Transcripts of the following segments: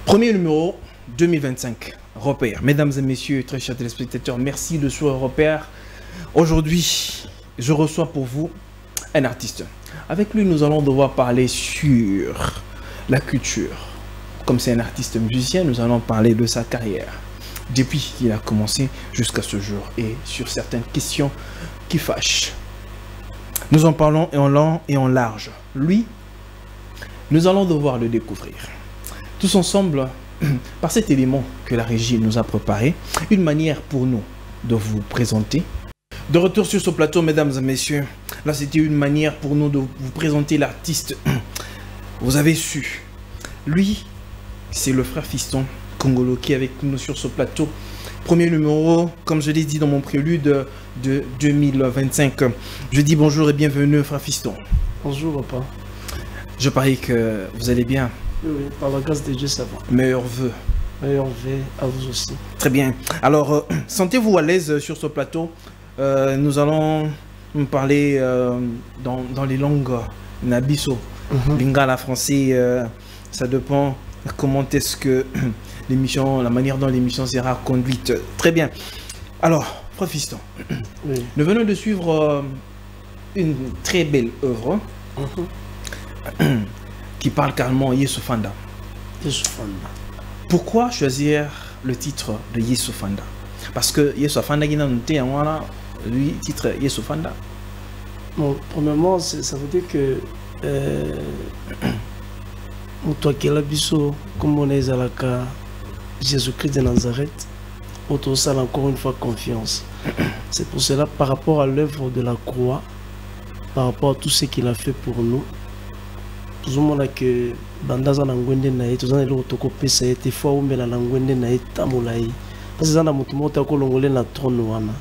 Premier numéro 2025, Repère. Mesdames et messieurs, très chers téléspectateurs, merci de suivre Repère. Aujourd'hui, je reçois pour vous un artiste. Avec lui, nous allons devoir parler sur la culture. Comme c'est un artiste musicien, nous allons parler de sa carrière. Depuis qu'il a commencé jusqu'à ce jour et sur certaines questions qui fâchent. Nous en parlons en long et en large. Lui, nous allons devoir le découvrir. Tous ensemble, par cet élément que la régie nous a préparé, une manière pour nous de vous présenter. De retour sur ce plateau, mesdames et messieurs, là c'était une manière pour nous de vous présenter l'artiste. Vous avez su, lui, c'est le frère Fiston Congolo qui est avec nous sur ce plateau. Premier numéro, comme je l'ai dit dans mon prélude de 2025. Je dis bonjour et bienvenue, frère Fiston. Bonjour, papa. Je parie que vous allez bien. Oui, par la grâce de Dieu, ça va. Meilleurs vœux. Meilleurs vœux à vous aussi. Très bien. Alors, sentez-vous à l'aise sur ce plateau. Nous allons parler dans les langues Nabiso. Lingala français, ça dépend comment est-ce que l'émission, la manière dont l'émission sera conduite. Très bien. Alors, frère Fiston, oui. Nous venons de suivre une très belle œuvre qui parle carrément Yesu Fanda. Yesu Fanda. Pourquoi choisir le titre de Yesu Fanda? Parce que Yesu Fanda qui n'a noté en lui titre Yesu Fanda. Bon, premièrement, ça veut dire que toi qui es biso, comme on est à la cas Jésus-Christ de Nazareth, on te encore une fois confiance. C'est pour cela, par rapport à l'œuvre de la croix, par rapport à tout ce qu'il a fait pour nous, tout le monde a que bandaza na ngwende na ye tozana le otoko pesa ye te fois umela na ngwende na ye tamula ye parce que zana mutu mota ko longole na trône wana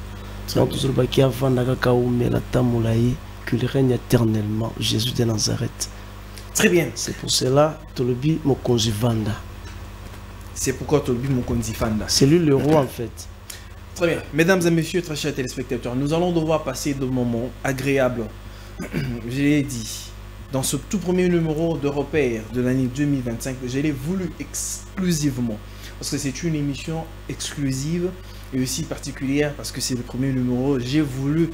donc tout le baki avanda kaka umela tamula ye qu'il règne éternellement Jésus de Nazareth. Très bien. C'est pour cela tolobi mokonzi vanda. C'est pourquoi tolobi mokonzi vanda. C'est lui le roi en fait. Très bien. Mesdames et messieurs, très chers téléspectateurs, nous allons devoir passer de moments agréables. Je l'ai dit. Dans ce tout premier numéro de Repère de l'année 2025, je l'ai voulu exclusivement. Parce que c'est une émission exclusive et aussi particulière parce que c'est le premier numéro. J'ai voulu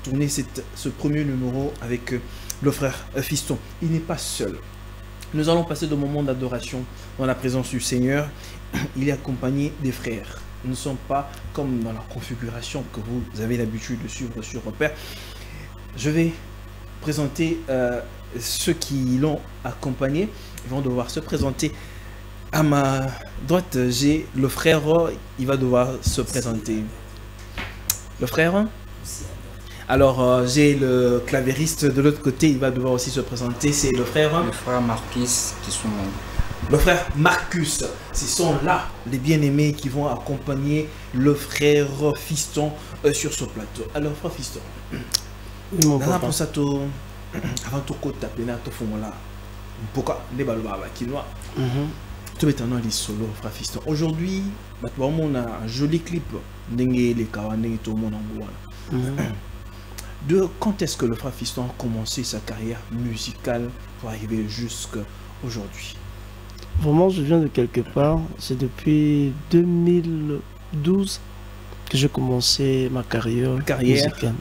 tourner ce premier numéro avec le frère Fiston. Il n'est pas seul. Nous allons passer de moments d'adoration dans la présence du Seigneur. Il est accompagné des frères. Nous ne sommes pas comme dans la configuration que vous avez l'habitude de suivre sur Repère. Je vais présenter ceux qui l'ont accompagné. Ils vont devoir se présenter. À ma droite, j'ai le frère, il va devoir se présenter. Le frère. Alors, j'ai le clavériste de l'autre côté, il va devoir aussi se présenter. C'est le frère. Le frère Marcus qui sont... Le frère Marcus. Ce sont là les bien-aimés qui vont accompagner le frère Fiston sur ce plateau. Alors, frère Fiston. Mon papa. Avant tout côté taper tout fond là pourquoi les balobas quinoa tout maintenant les solo frère Fiston. Aujourd'hui on a un joli clip dengue les kawaneng tout le monde en de quand est-ce que le frère Fiston a commencé sa carrière musicale pour arriver jusqu'à aujourd'hui? Vraiment, je viens de quelque part. C'est depuis 2012 que j'ai commencé ma carrière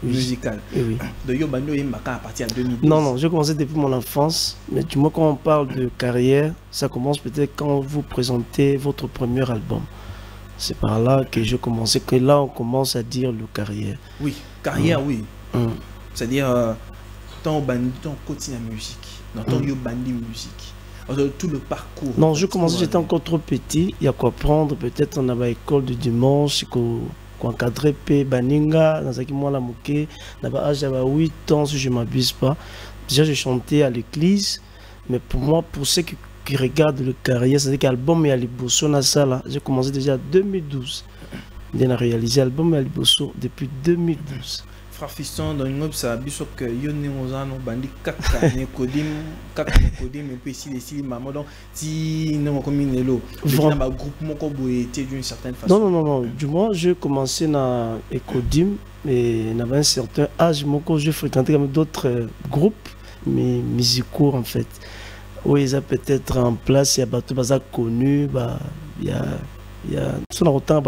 musicale. Oui. De Yobando et Maka à partir de 2012. Non, j'ai commencé depuis mon enfance. Mais du moins, quand on parle de carrière, ça commence peut-être quand vous présentez votre premier album. C'est par là que j'ai commencé, que là on commence à dire le carrière. Oui, carrière, oui. C'est-à-dire, tant on continue la musique, dans ton Yobandi musique. Tout le parcours. Non, je commençais, j'étais encore trop petit. Il y a quoi prendre. Peut-être on avait l'école du dimanche. Encadré P Baninga dans un mois la mouké j'avais 8 ans si je ne m'abuse pas. Déjà j'ai chanté à l'église, mais pour moi, pour ceux qui regardent le carrière, c'est-à-dire qu'album et Alibosso na sala, j'ai commencé déjà en 2012. J'ai réalisé l'album et Alibosso depuis 2012. Frère Fiston dans une ça a biso que yoni ozano bandi kaka ne kodim et puis ici maman donc si non comme une lo vraiment un groupe moko boyé d'une certaine façon. Non, du moins j'ai commencé na Ekodim mais n'avait un certain âge moko j'ai fréquenté comme d'autres groupes mais musicaux en fait. Oui, ils ont peut-être en place, il y a bateau baza connu, il y a son autant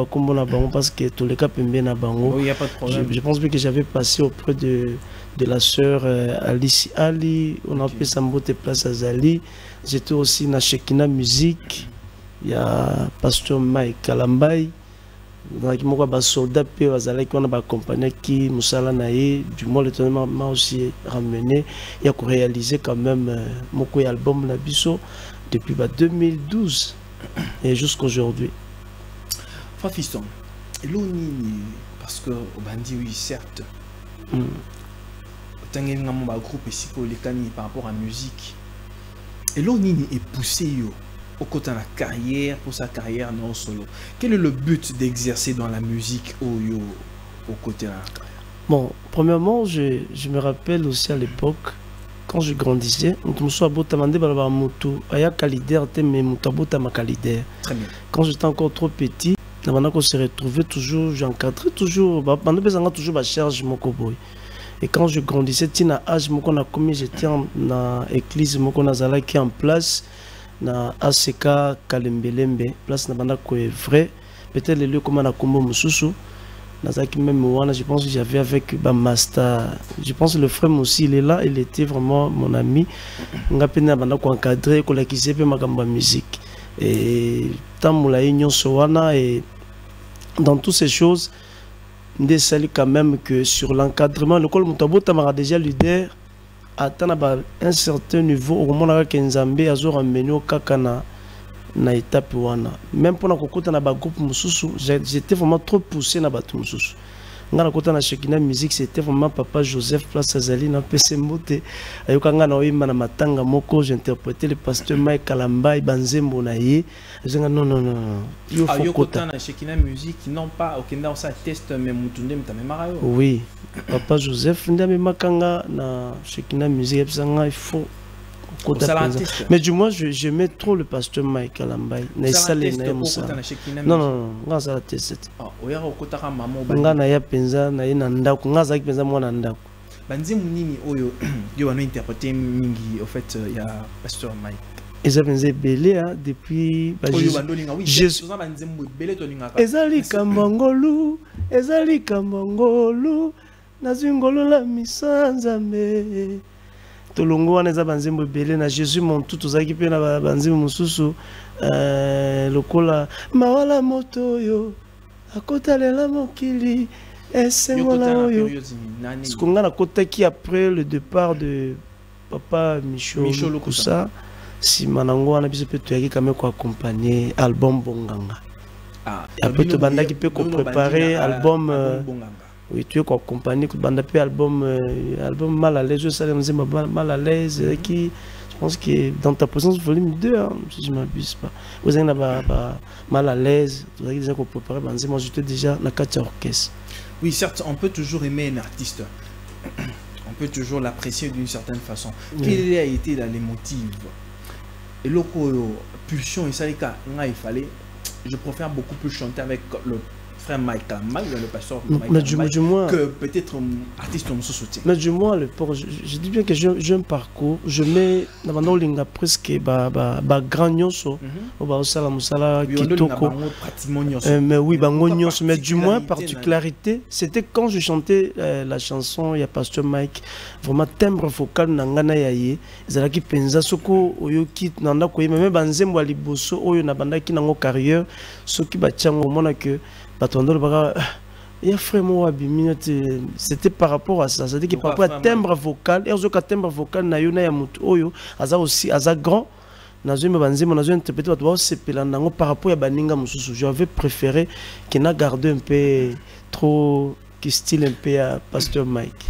parce que tous les cas pembé na bango. Oui, il y a pas de problème. Je pense bien que j'avais passé auprès de la sœur Alice Ali, on a appelé Sambote Place Azali. J'étais aussi na Shekina Musique. Il y a Pasteur Mike Kalambay. Donc moi ba soldat pe bazala qui on a accompagné qui musala naé du moins le tournoi m'a aussi ramené. Il y a réalisé quand même mon album na biso depuis 2012 et jusqu'aujourd'hui. Fiston, parce que au bandi oui certes. Tangi nga mon groupe ici pour les cani par rapport à la musique. Et l'Onini est poussé yo au côté de la carrière, pour sa carrière non solo. Quel est le but d'exercer dans la musique au côté de la carrière? Bon, premièrement, je me rappelle aussi à l'époque, quand je grandissais, quand j'étais encore trop petit, on se retrouvait toujours, j'encadrais toujours, toujours charge mon cowboy. Et quand je grandissais, j'étais en église, qui est en place. Na ACK Kalembelembe place na banda ko est vrai peut-être le lieu comme na kombo mususu na zaki même wana je pense que j'avais avec Master, je pense que le frère aussi il est là, il était vraiment mon ami ngapena banda ko encadrer ko la kisepe makamba musique et tamula union sowana et dans toutes ces choses ndé sali quand même que sur l'encadrement le col mutabo tamara déjà leader atteindre un certain niveau au moment où Nzambe a ramené au kakana na étape wana même pendant que kota na ba groupe mususu j'étais vraiment trop poussé na batu mususu ngana kota na Shekina Musique c'était vraiment papa Joseph Place Azali na PC Mbote ayoka ngana oyimba na matanga moko j'interprétais le pasteur Mike Kalambay banzembo na ye zenga non yo faut kota na Shekina Musique non pas okenda ça test mais mutunde mtamemara yo. Oui, papa Joseph ndame makanga na Shekina Musique ebsanga il faut. Mais du moins, j'aimais trop le pasteur Mike Kalambay. Non, non, ça la test. Nga na ya penza na ina ndako, nga za penza mwana ndako. Banzi munini oyo yo wana interpréter mingi au fait ya pasteur Mike. Eza penza belé depuis Jésus. Ezali kambangolu, nazingolo la misanzambe. Tolongo wana eza banzembo belé na Jésus mon tout ozaki pe na banzembo mususu lokola mawala moto yo akotalela mokili esengola oyo sikonga na kotaki après le départ de papa Michaud Lokusa si manango wana biso pe toyaki quand même ko accompagner album Bonganga après to bandaki pe ko préparer album oui, tu es accompagné de bandapé album mal à l'aise, je mal à l'aise qui je pense que dans ta présence volume 2 hein, si je m'abuse pas. Vous avez mal à l'aise, vous avez déjà préparé moi j'étais déjà dans la 4 orchestre. Oui, certes, on peut toujours aimer un artiste. On peut toujours l'apprécier d'une certaine façon. Quel a été là les motifs? Et le pulsion et ça il fallait je préfère beaucoup plus chanter avec le Mike Kalambay, le pasteur que peut-être artiste en soutien. Mais du moins, je dis bien que j'ai un parcours, je mets dans l'inga presque grand nyonso, mais oui, mais du moins particularité, c'était quand je chantais la chanson, il y a pasteur Mike, vraiment timbre vocal nangana yaye, ezalaki penza soko oyoki nanda ko même banzembo liboso oyo na bandaki nango carrière, soki batiango mona que il y a vraiment c'était par rapport à ça, c'est-à-dire que par rapport à timbre vocal, et au timbre vocal na yona ya mutu oyo aza aussi aza grand nazo banzemo nazo interpréter bato sepela nango par rapport à baninga mususu. J'avais préféré qu'il n'a gardé un peu trop qui style un peu à pasteur Mike.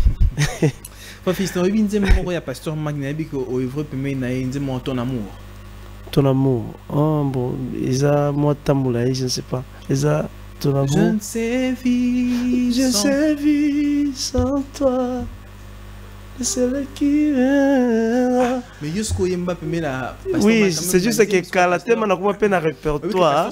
Fils na obi nzemo moko ya pasteur Mike na bi ko o œuvre pemé na nzemo ton amour. Ton amour. Oh bon, isa moi tamboula, je ne sais pas. Isa ton amour. Je ne sais vivre sans toi. C'est le qui vient. Mais jusqu'au Yemba peut la. Oui, c'est juste que quand la thème on a pas peine à répertoire.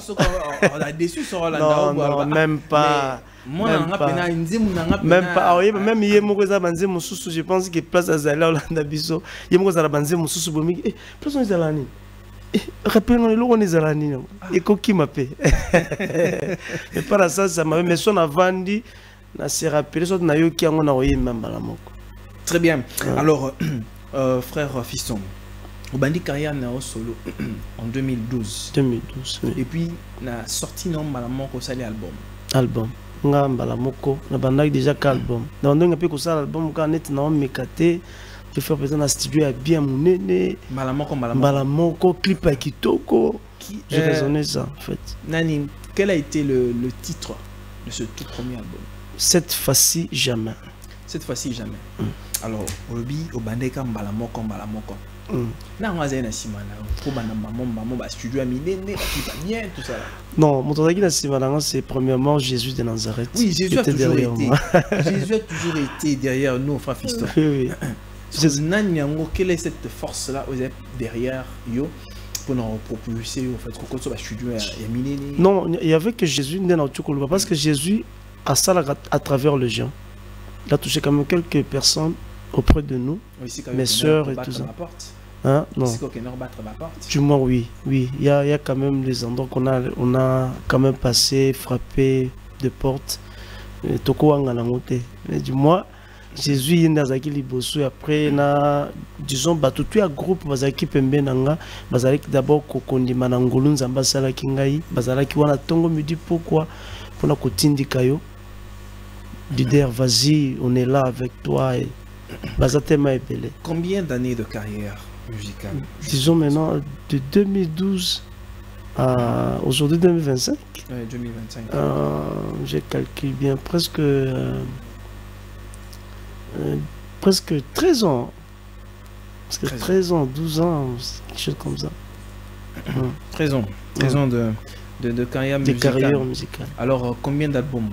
On a déçu sur la. Non, même pas. Même pas. Même hier, je pense que place à Zala, Hollanda Biso, il y a un banze Moussous Bomi. Place à Zalani. Rappelez-nous, le on est Zalani. Et qui m'a payé. Et par ça, ça m'a. Mais son avandi, na se rappelé, soit na yo qui a mon envoyé même balamoko. Très bien. Alors, frère Fiston, au bandi carrière na solo en 2012. 2012. Oui. Et puis, na sorti non balamoko sali album. Album. Nga balamoko, na bandak déjà qu'album. Dans un peu comme ça, album quand net na mekate. Je fais présent dans le studio à bien mon nene. Balamoko, clip à Kitoko. J'ai raisonné ça en fait. Nani, quel a été le titre de ce tout premier album? Cette fois-ci, jamais. Cette fois-ci, jamais. Alors, Obi, Obandeka, Balamoko. Na ngwaze na simana pour banamba studio à Minene, bien tout ça. Non, mon travail na simana c'est premièrement Jésus de Nazareth. Oui, Jésus a toujours été. Jésus a toujours été derrière nous, frère Fiston. Oui. Quelle est cette force-là derrière yo pour nous propulser au fait que studio à Minene? Non, il y avait que Jésus parce que Jésus a ça à travers les gens. Il a touché quand même quelques personnes auprès de nous, mes soeurs et tout ça. Hein? Non. Du moins, oui. Il y a quand même des endroits qu'on a quand même passé, frappé de portes. Mais du moins, Jésus il est dans liboso après na disons tout un groupe bazaki pembe nanga bazalaki d'abord kokondima na ngolu nzamba sala kingai bazalaki wana tongo me dit pourquoi pour na kotindika yo leader vas-y on est là avec toi et bazatema epele. Combien d'années de carrière musicale? Disons maintenant de 2012 à aujourd'hui 2025. Ouais, 2025. J'ai calculé bien presque 13 ans. Parce que 13 ans, 12 ans, quelque chose comme ça. 13 ans. 13 ans de carrière musicale. Alors, combien d'albums?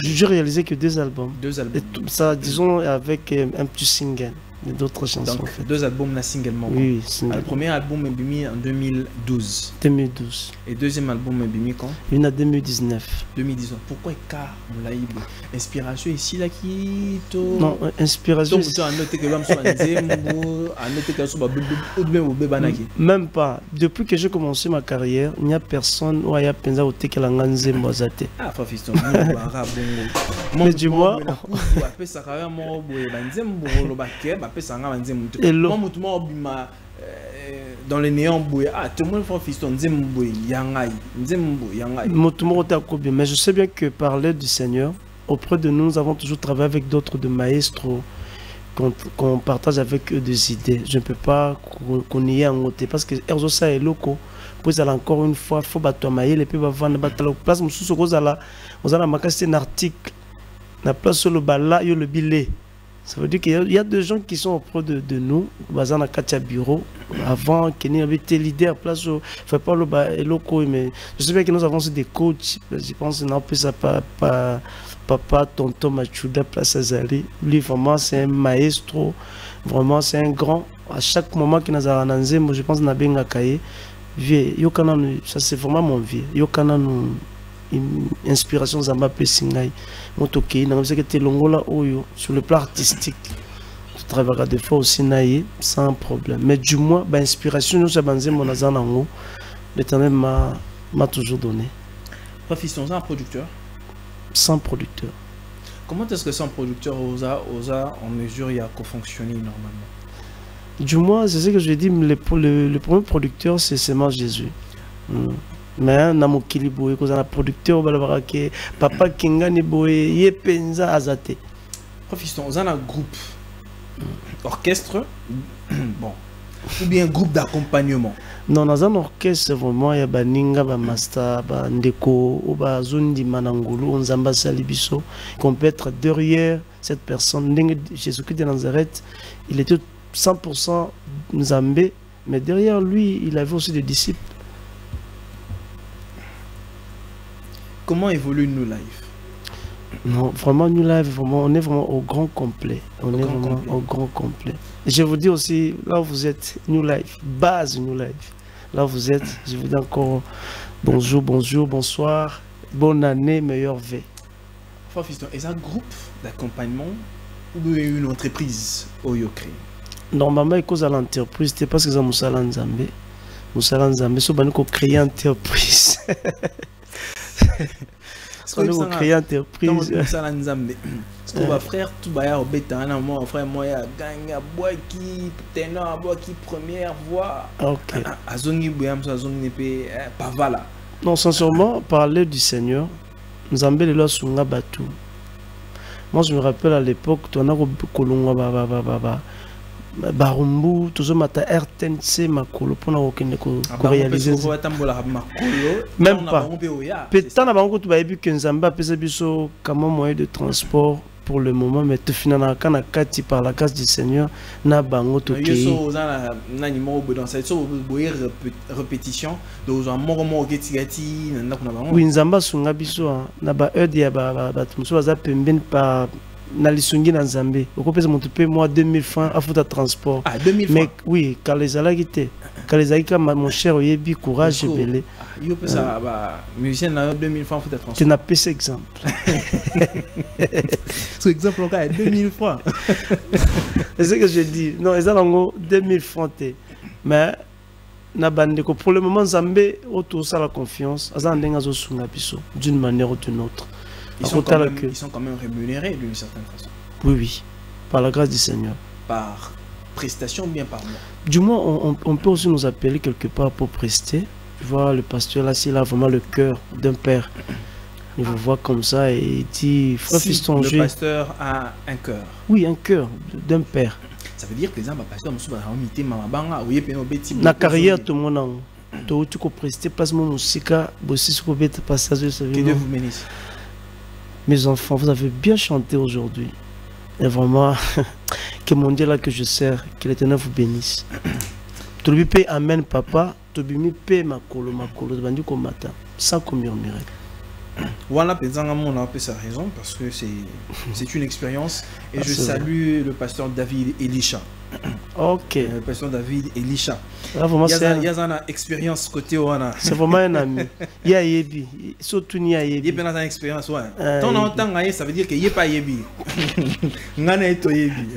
J'ai réalisé que 2 albums. 2 albums. Et tout ça, disons, avec un petit single. D'autres chansons. Donc, 2 albums na single. Oui, single. Le premier album est mis en 2012. 2012. Et deuxième album est mis quand? Il en 2019. 2019. Pourquoi car Moulaïbo? Inspiration ici là qui non, inspiration. Même pas. Depuis que j'ai commencé ma carrière, il n'y a personne où il y a pensa au thé que la ganze mbazate. Ah, Fiston. Mais du moins. Dans les néants, tout le monde fait Fiston, mais je sais bien que parler du Seigneur, auprès de nous, nous avons toujours travaillé avec d'autres de maestros qu'on partage avec eux des idées. Je ne peux pas qu'on y ait un côté parce que Erzosa est loco. Puis encore une fois, il faut battre maïe, les pays vont battre place. Vous avez un article, la place sur le bas là, il y a le billet. Ça veut dire qu'il y a des gens qui sont auprès de nous, basés dans le bureau, avant qu'il y ait des leaders, place où il ne faut pas le loco. Mais je sais bien que nous avons aussi des coachs, je pense que ça papa, tonton Machuda, place Azali. Lui, vraiment, c'est un maestro, vraiment, c'est un grand. À chaque moment qu'il nous a annoncé, je pense que nous avons cahier. Ça, c'est vraiment mon vieux. Une inspiration Zamba Pessingai. Sur le plan artistique, je travaille des fois aussi sans problème. Mais du moins, l'inspiration, nous avons mon azan l'Éternel m'a toujours donné. Fiston, c'est un producteur? Sans producteur. Comment est-ce que sans producteur, OSA en mesure il y a qu'à fonctionner normalement? Du moins, c'est ce que je dis, le premier producteur, c'est seulement Jésus. Mais namo kiliboé cause un producteur balabaraké papa kingani boé yepenza azate. Fiston, on a un groupe orchestre bon ou bien groupe d'accompagnement. Non, dans un orchestre vraiment il y a baninga ba master ba ndeko ou ba zondi manangulu on zamba salibiso qu'on peut être derrière cette personne. Jésus-Christ de Nazareth, il était 100% Nzambé, mais derrière lui, il avait aussi des disciples. Comment évolue New Life? Non, vraiment New Life, vraiment, on est vraiment au grand complet. On est vraiment au grand complet. Et je vous dis aussi, là où vous êtes, New Life, base New Life. Là où vous êtes, je vous dis encore bonjour, bonsoir, bonne année, meilleure vie. Frère Fiston, est-ce un groupe d'accompagnement ou une entreprise au Yokri? Normalement, il cause à l'entreprise, c'est parce que ça Moussala Nzambe. Moussala Nzambe, c'est pour créer une entreprise. On va créer une entreprise. Moussala Nzambe. Parce que mon frère, tout baya au bêta, mon frère, moi, il a gagné à bois qui, tenant à bois qui, première voix. Ok. Azongi Bouyam, Azongi Nepe, Pavala. Non, sincèrement, parler du Seigneur, Nzambe le loi sunga batu. Moi, je me rappelle à l'époque, tu en as kolonga barumbu, tout ça mata RTNC makolo pour na okende ko réaliser. Même pas. Peut-être na bango tu ba ebi que Nzambe a pesa biso comme moyen de transport pour le moment, mais tu finalement quand na kati par la grâce du Seigneur na bango to ke. Yo so na numéro dans cette répétition donc un moment geti na kuna bango. Oui, Nzamba sunga biso na ba aide ya ba tumso baza pembeni pa na lisungi na Nzambe. Okopesa moto pe moi 2000 francs à foutre transport. Ah 2000 francs. Mais oui, quand les alagité, quand les alagité mon cher oyebi courage belé. Yo pesa ba musicien na 2000 francs foutre transport. Tu n'as pas cet exemple. Ce exemple là 2000 francs. C'est ce que je dis. Non, ils ont 2000 francs. Mais na bandeko pour le moment Nzambe autour ça la confiance, azandenga zo sunga biso d'une manière ou d'une autre. Ils sont quand même rémunérés d'une certaine façon. Oui, oui. Par la grâce du Seigneur. Par prestation ou bien par mois? Du moins, on peut aussi nous appeler quelque part pour prester. Tu vois, le pasteur là, s'il a vraiment le cœur d'un père, il vous voit comme ça et il dit, frère Fiston, le pasteur a un cœur. Oui, un cœur d'un père. Ça veut dire que les gens, pasteur, la carrière, tout le monde. Tu peux prester, pas mon musique, bosser sur le passage. Que Dieu vous bénisse. Mes enfants, vous avez bien chanté aujourd'hui. Et vraiment, que mon Dieu là que je sers, que l'Éternel vous bénisse. Tu lui payes amen papa, tu lui payes ma colo, tu comme matin, sans qu'on murmure. Voilà, on a sa raison parce que c'est une expérience et je salue le pasteur David Elisha. Ok. Le pasteur David Elisha. Il y a une expérience côté Oana. C'est vraiment un ami. Il y a Yebi. Surtout il y a Yebi. Il y a une expérience, ouais. Tant en temps, ça veut dire qu'il n'y a pas Yebi. Ngana eto Yebi.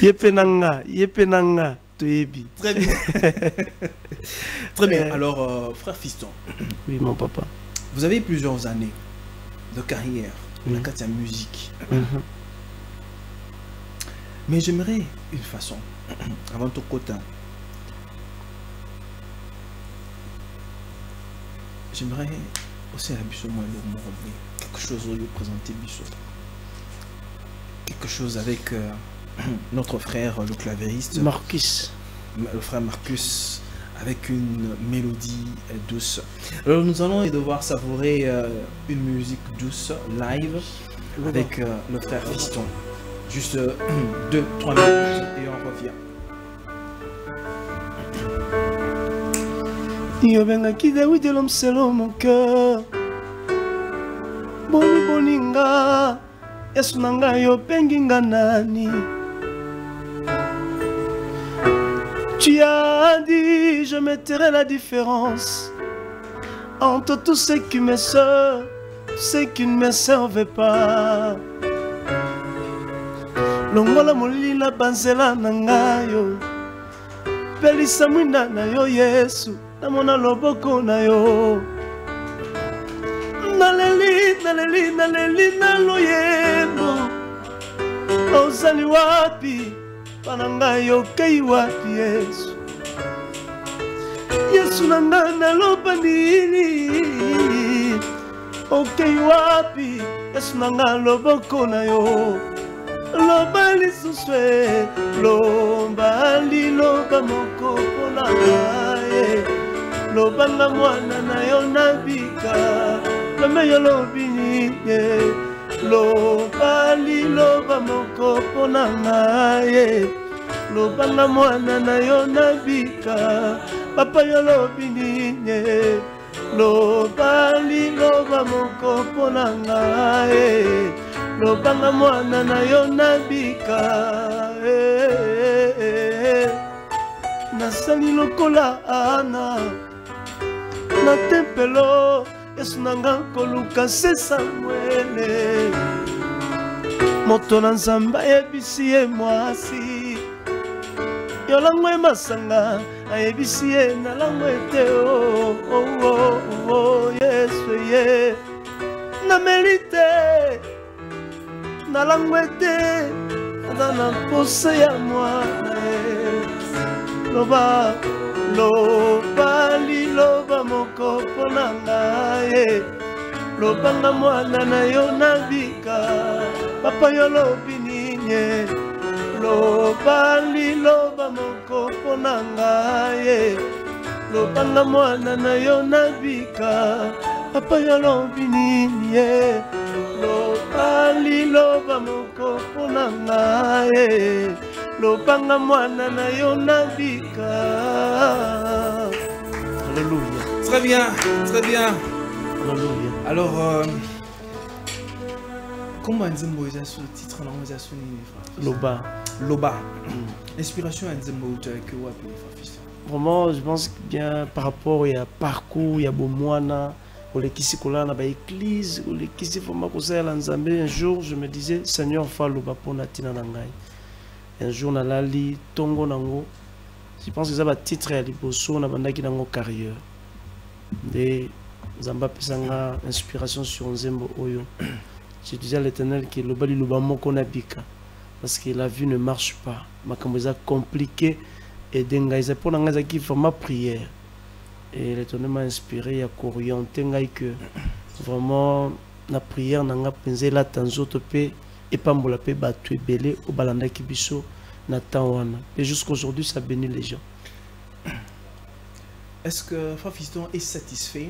Yepenanga. Yepenanga. Yebi. Très bien. Très bien. Alors, frère Fiston. Oui, mon papa. Vous avez plusieurs années de carrière dans la musique. Mais j'aimerais une façon, avant tout côté, j'aimerais aussi la biso moi quelque chose où présenter biso. Quelque chose avec notre frère le clavériste Marcus. Le frère Marcus avec une mélodie douce. Alors nous allons devoir savourer une musique douce live avec le frère Fiston. Juste 2-3 minutes et on revient. Yobengaki David de l'homme selon mon cœur. Boni boninga Yesu nanga yopenginga nani. Tu as dit je mettrai la différence entre tous ceux qui me servent, ceux qui ne me servent pas. Longola molila banzela nangayo pelisa mwina na yo Yesu namona loboko na yo naleli naloyembo ozali wapi panangayo kei wapi Yesu Yesu nanga naloba nini okei wapi Yesu nanga loboko na yo loba lisuswe loba liloba moko pona ye loba nga mwana na yo nabika lome yo lobi ye loba liloba moko pona ye loba nga mwana na yo nabika papa yo lobi ye loba liloba moko pona ye lobanga mwana na yo nabika nasali lokola ana na tempelo Yesu nanga koluka se Samuele moto na nzamba yebisi ye mwasi yolangwe masanga ayebisi ye na langwe te Yesu ye na melite na langwe te na pose ya mwana loba loba liloba moko pona ngaye lobanga mwana na yo nabika papa yo lobi ninye loba liloba moko pona ngaye lobanga mwana na yo nabika papa yo lobi ninye loba liloba moko pona ngaye lobanga mwana na yo nabika. Alléluia. Très bien, très bien. Alléluia. Alors, comment Nzembo est sur le titre en anglais sur Loba. Loba. Inspiration à Nzembo que vous appelez Fafista. Vraiment, je pense que bien par rapport à parcours, il y a beaucoup moana, ou les kisi kola na ba église, ou les kisi foma kosa la Nzambe. Un jour, je me disais, Seigneur, fa loba pona tina nangai. Un jour, na lali tongo nango. Je pense que ça va titre à liboso na bandaki nango carrière. De Zamba pesanga inspiration sur Nzembo Oyo. Je disais à l'Éternel que le bali loba moko na bika parce que la vie ne marche pas. Makambo za compliqué et dengaïza pour nangaza qui forma prière. Et l'Éternel m'a inspiré à orienter ngai que vraiment la prière nanga penser la tanzo topé et pas mbola pe batu belé au balanda ki biso na tawana. Et jusqu'aujourd'hui ça bénit les gens. Est-ce que Fafiston est satisfait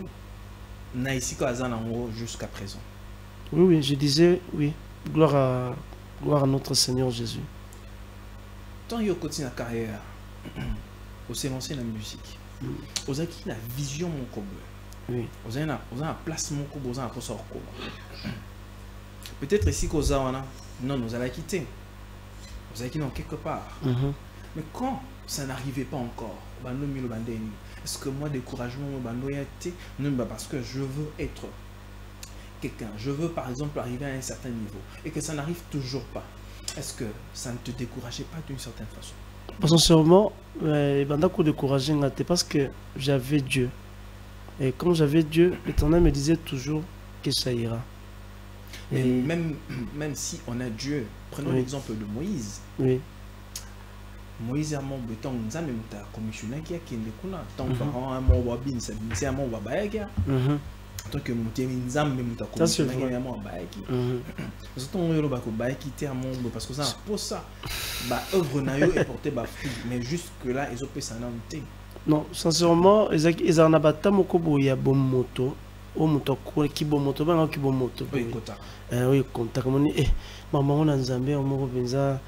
jusqu'à présent? Oui, oui, je disais, oui. Gloire à notre Seigneur Jésus. Tant que continue la carrière, au lancé la musique, vous avez la vision mon cob. Oui. Vous avez la place mon cob, vous avez la sort cob. Peut-être ici qu'aux a non, nous allons quitter. Vous avez quitté quelque part. Mais quand ça n'arrivait pas encore, est-ce que moi, découragement, non, parce que je veux être quelqu'un, je veux par exemple arriver à un certain niveau et que ça n'arrive toujours pas. Est-ce que ça ne te décourageait pas d'une certaine façon? Sincèrement, découragé parce que j'avais Dieu. Et comme j'avais Dieu, l'Éternel me disait toujours que ça ira. Et même si on a Dieu, prenons l'exemple de Moïse. Oui. Moïse a mon béton, nous avons commissionné qui a qui est tant que un mot wabin, c'est un mot wabaïga. Tant que nous avons une commissionné qui est un mot wabaïki. Parce que nous avons baïki un mot parce que ça pour ça, bah œuvre naïo est porté bah mais jusque là ils ont fait ça nanté. Non, sincèrement, ils en abattent mon kobo ya bon moto. O moto qui bon moto, ben qui bon moto. Oui, contact. Oui, contact. Maman on a Nzambe, on m'a benza.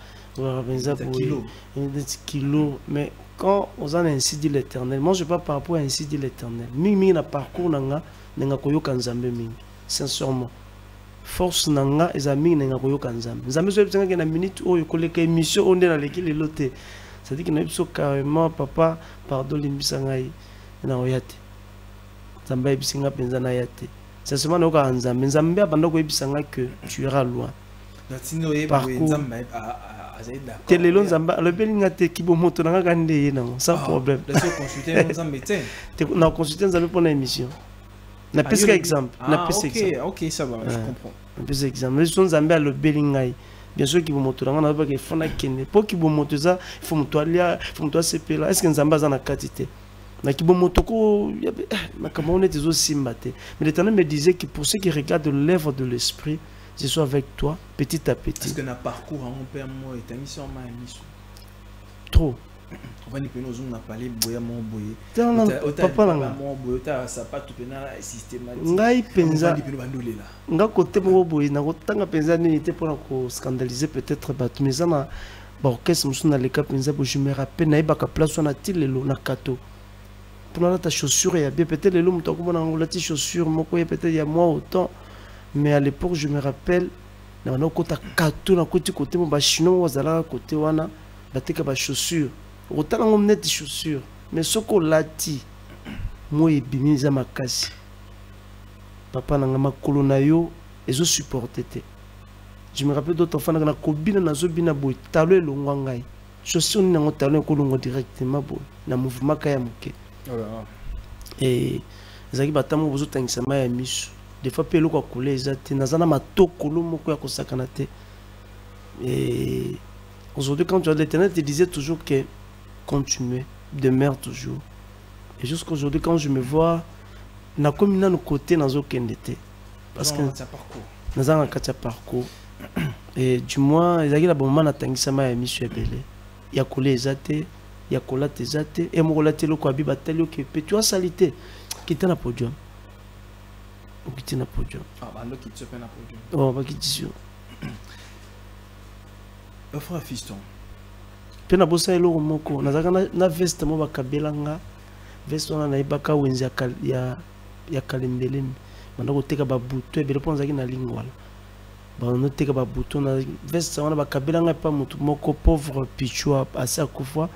Kilos. Mais quand on a ainsi dit l'Éternel, moi je parle par rapport à ainsi dit l'Éternel. Mimi na parcours nanga koyoka Nzambe mingi. Sincèrement. Force nanga ezami nanga koyoka Nzambe. Nzambe so ebisanga na minute oyo koleka émission onde na leki lelote. Ça dit que na biso carrément papa pardon limbisanga na oyate. Nzambe ebisinga penza na yate. Sincèrement na oka Nzambe. Nzambe abanda ko ebisanga que tu iras loin. Parcours. Telelon Zamba, le belinga te kibo moto nanga kande na sans problème. Laissez consulter nos médecins. Na consulter Nzambe pour l'émission. Na pese exemple, na pese exemple. OK, ça va, je comprends. Na pese exemple. Mais son Nzambe le belinga. Bien sûr kibo moto nanga na ba ke fona kende. Pour kibo moto za, il faut moto alia, il faut moto CP là. Est-ce que Nzamba za na quantité? Na kibo moto ko na kama on est des aussi mbaté. Mais l'Éternel me disait que pour ceux qui regardent l'œuvre de l'esprit, je suis avec toi petit à petit. Est-ce que dans parcours mon père moi et ta mission ma mission? Trop. On va ni peine on a parlé boya mon boye. Papa langa. Mon boye ta ça pas tout pena systématique. Ngai penza. Nga côté mo boye na kotanga penza ni était pour ko scandaliser peut-être bato mais ça na ba orchestre musuna le cap penza bo je me rappelle na ibaka place na tilelo na kato. Pour la ta chaussure ya bien peut-être le muto ko na ngolati chaussure moko peut-être il y a moi autant. Mais à l'époque, je me rappelle, on a côté kato na côté côté mon chinois wazala côté wana bateka ba chaussures. Autant on net chaussures, mais ce qu'on l'a dit, moi et bimi za makasi. papa nanga makolo na yo ezo supporter te. Je me rappelle d'autres enfants na kobina na zo bina boy talo elongwa ngai. Chaussure ni nango talo ekolongo directement boy na mouvement kaya moke. Et ezaki batamo bozo tangisa ma ya misu. Des fois pe eloko akole ezate nazana matokolo moko ya kosakana te. Et aujourd'hui quand tu as l'Éternel te disait toujours que continuer, demeure toujours. Et jusqu'aujourd'hui quand je me vois na komi na no côté nazo kendete parce que nazana katia parcours et du moins ezaki la moment na tangisa ma ya misu ebele. Ya kole ezate, ya kola tezate et mokola te loko abi batali ok pe tu as salité qui était na podium. Qui na podium. Ah bah là qui te peine na podium. Oh bah qui dit frère fiston. Pe na bossa eloko moko nazaka na veste mo bakabelanga veste wana na ibaka wenzi ya kalembelemi. Manda ko teka ba buto ebele ponza ki na lingwala. Ba no teka ba buto na veste wana bakabelanga pa mutu moko pauvre pichua assez akufa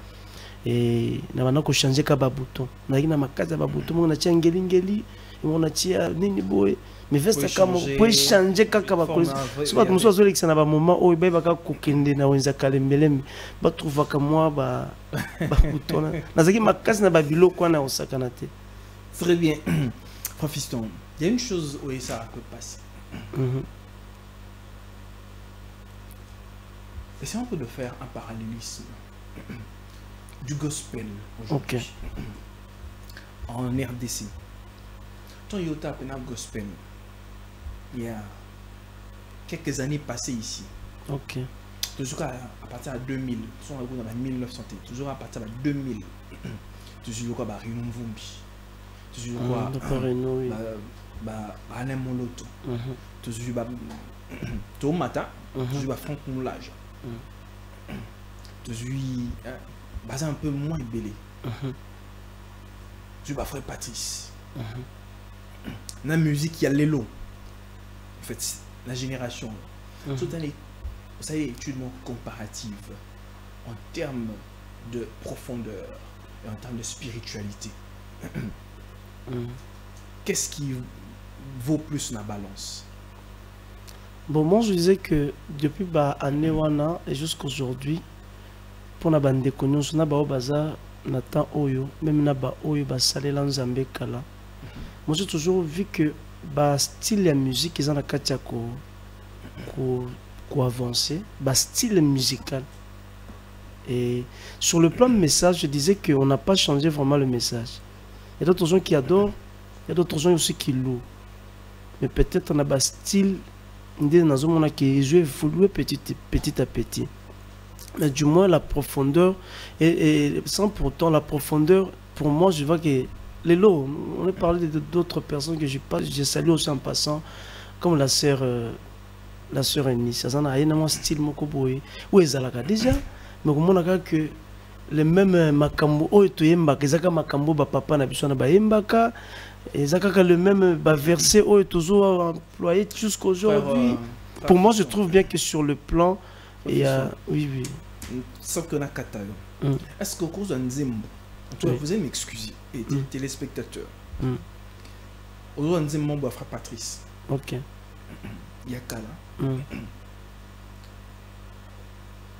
et na bana ko changer ka ba buto. Na ki na makaza ba buto mo na tia ngeli on a tia nini boy mais veste kama pour changer kaka ba cause so ba muso azoli kisana ba moment o ba ka kokende na wenza kalembelemi ba trouva ka moi ba butona nazaki makasi na ba biloko na osakana te. Très bien. Frère fiston, il y a une chose où ça peut passer. Essayons un peu de faire un parallélisme du gospel aujourd'hui. Okay. En RDC. Quand il y a un gospel, il y a quelques années passées ici. Ok. Toujours à partir de 2000, sont en 1900, toujours à partir de 2000, toujours à Réunion Vumbi, toujours à Alain Moloto, toujours à Tomata, toujours à Franck Moulage, toujours à un peu moins belé, toujours à Frère Patrice. La musique, il y a l'élo. En fait, la génération. Tout année, vous savez, études comparatives en termes de profondeur et en termes de spiritualité. Qu'est-ce qui vaut plus dans la balance? Bon, moi je disais que depuis Anewana et jusqu'aujourd'hui, pour la bande de connus, on a baza Nathan Oyo, même Naba Oyo, Basalela Nzambe Kala. Moi j'ai toujours vu que le style de musique ils ont la katia ko avancer, le style musical. Et sur le plan de message, je disais qu'on n'a pas changé vraiment le message. Il y a d'autres gens qui adorent, il y a d'autres gens aussi qui louent. Mais peut-être on a un style qui évolue petit à petit. Mais du moins la profondeur, et sans pourtant la profondeur, pour moi je vois que les lots, on a parlé d'autres personnes que je salue aussi en passant, comme la sœur Annie. Ça a un style mokoboy. Où est Zalaka déjà? Mais comment on a que les mêmes makambo, oh et yemba, ezaka makambo ba papa na biso na ba yembaka, ezaka le même verset oh est toujours employé jusqu'aujourd'hui. Pour moi, je trouve bien que sur le plan, il y a oui. Sauf qu'on a kata. Est-ce qu'au cours d'un Zembo, vous allez m'excuser, et téléspectateurs. Aujourd'hui, Nzembo va frère Patrice. Ok. Yakala.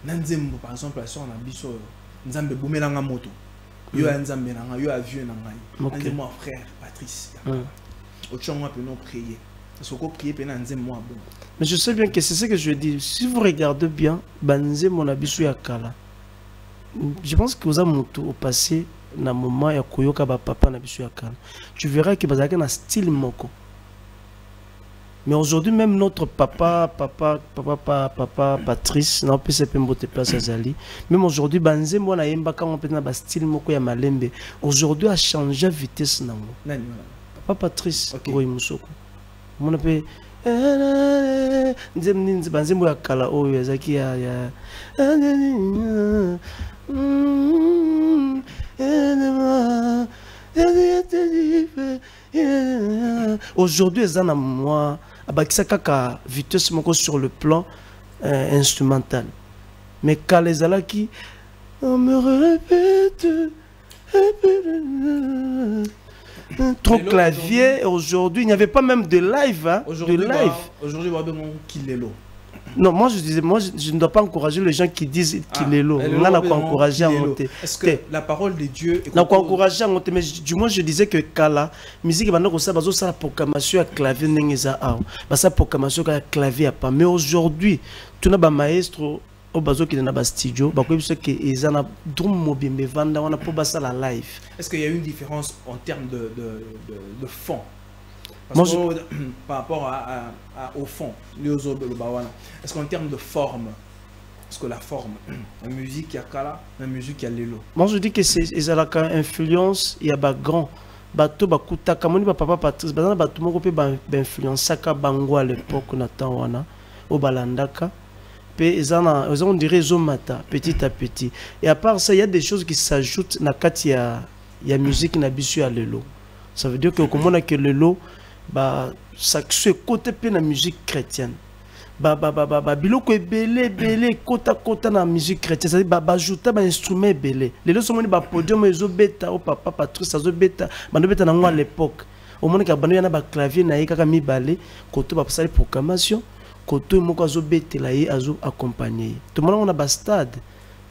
Nzembo, par exemple, la soeur on a biso Nzambe Boumelanga moto. Yo Nzambe nanga, yo avieux nanga. Nzembo frère Patrice. Autrement, on peut prier. Parce qu'on peut prier pendant Nzembo bon. Mais je sais bien que c'est ce que je dis. Si vous regardez bien, Banze mon abisu Yakala. Je pense que vous avez au passé. Na moment ya koyoka ba papa na biso ya kana tu verras que bazaka na style moko. Mais aujourd'hui même notre papa Patrice na peut se pembote place azali même aujourd'hui banze mo na yemba ka on peut na ba style moko ya malembe aujourd'hui a changé vitesse nango nani papa Patrice oui musoko mon peut nzemni banze mo ya kala oyo ezaki ya aujourd'hui ils ont moi kaka vitesse sur le plan instrumental mais quand les alaki on me répète trop clavier. Aujourd'hui, il n'y avait pas même de live. Hein, aujourd'hui, de live. Aujourd'hui, on va demander qu'il est là. Non, moi je disais, je ne dois pas encourager les gens qui disent qu'il est là. On n'a pas encouragé à monter. Est-ce que la parole de Dieu est encouragé à monter? Mais du moins je disais que Kala, musique, ça la programmation à clavier, ça programmation à clavier. Mais aujourd'hui, tu n'as pas maestro au bazo qui est dans le studio, ils ont drum mobile, mais vanda on a pas la live. Est-ce qu'il y a une différence en termes de fond? Parce que, par rapport au fond, est-ce qu'en termes de forme, est-ce que la forme, la musique il y a Kala, la musique il y a Lelo? Moi je dis que c'est une influence, il y a des grands. Bato bakuta kamoni papa Patrice bazana bato moko pe ba influence ka bango à l'époque na temps wana au balandaka pe ezana on dirait zomata petit à petit. Et à part ça il y a des choses qui s'ajoutent na kati ya musique na bisu ya Lelo. Ça veut dire que comme on a que Lelo bah ça se côté pe na musique chrétienne. Biloko belé kota na musique chrétienne, c'est à dire ajouter ba instrument belé. Les deux sont ba podium ezo beta au papa Patrice azo beta, bando beta na ngwa à l'époque. Au moment ka bando yana ba clavier na yeka mi balé, koto ba passer programmation, koto moko azo beta la yi azo accompagner. Tout le monde on a ba stade.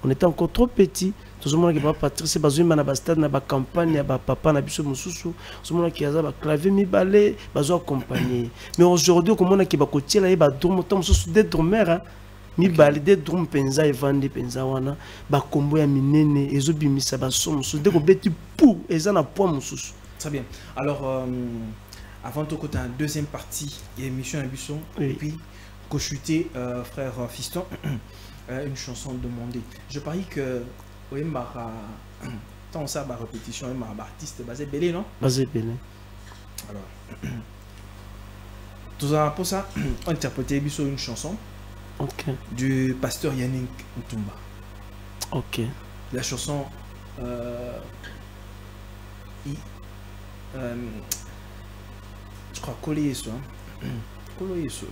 On était encore trop petit. Tout le monde qui papa Patrice bazo na ba stade na ba campagne ba papa na biso mususu. Tout le monde qui a ba clavier mi balé, bazo accompagner. Mais aujourd'hui comme on a qui ba kotier la yi ba drum tom mususu des drummers mi balé des drum penza et vandi penza wana ba kombo ya minene ezo bimisa ba son mususu de ko beti pou eza na poids mususu. Très bien. Alors avant tout côté une deuxième partie et émission à Bisson et puis Kochuté frère Fiston une chanson demandée. Je parie que oui, tant ça, ma répétition, ma artiste basé belé, non? Basé belé. Alors, tout ça pour ça, on interprétait une chanson du pasteur Yannick Ntumba. Ok. La chanson, je crois Collé ça,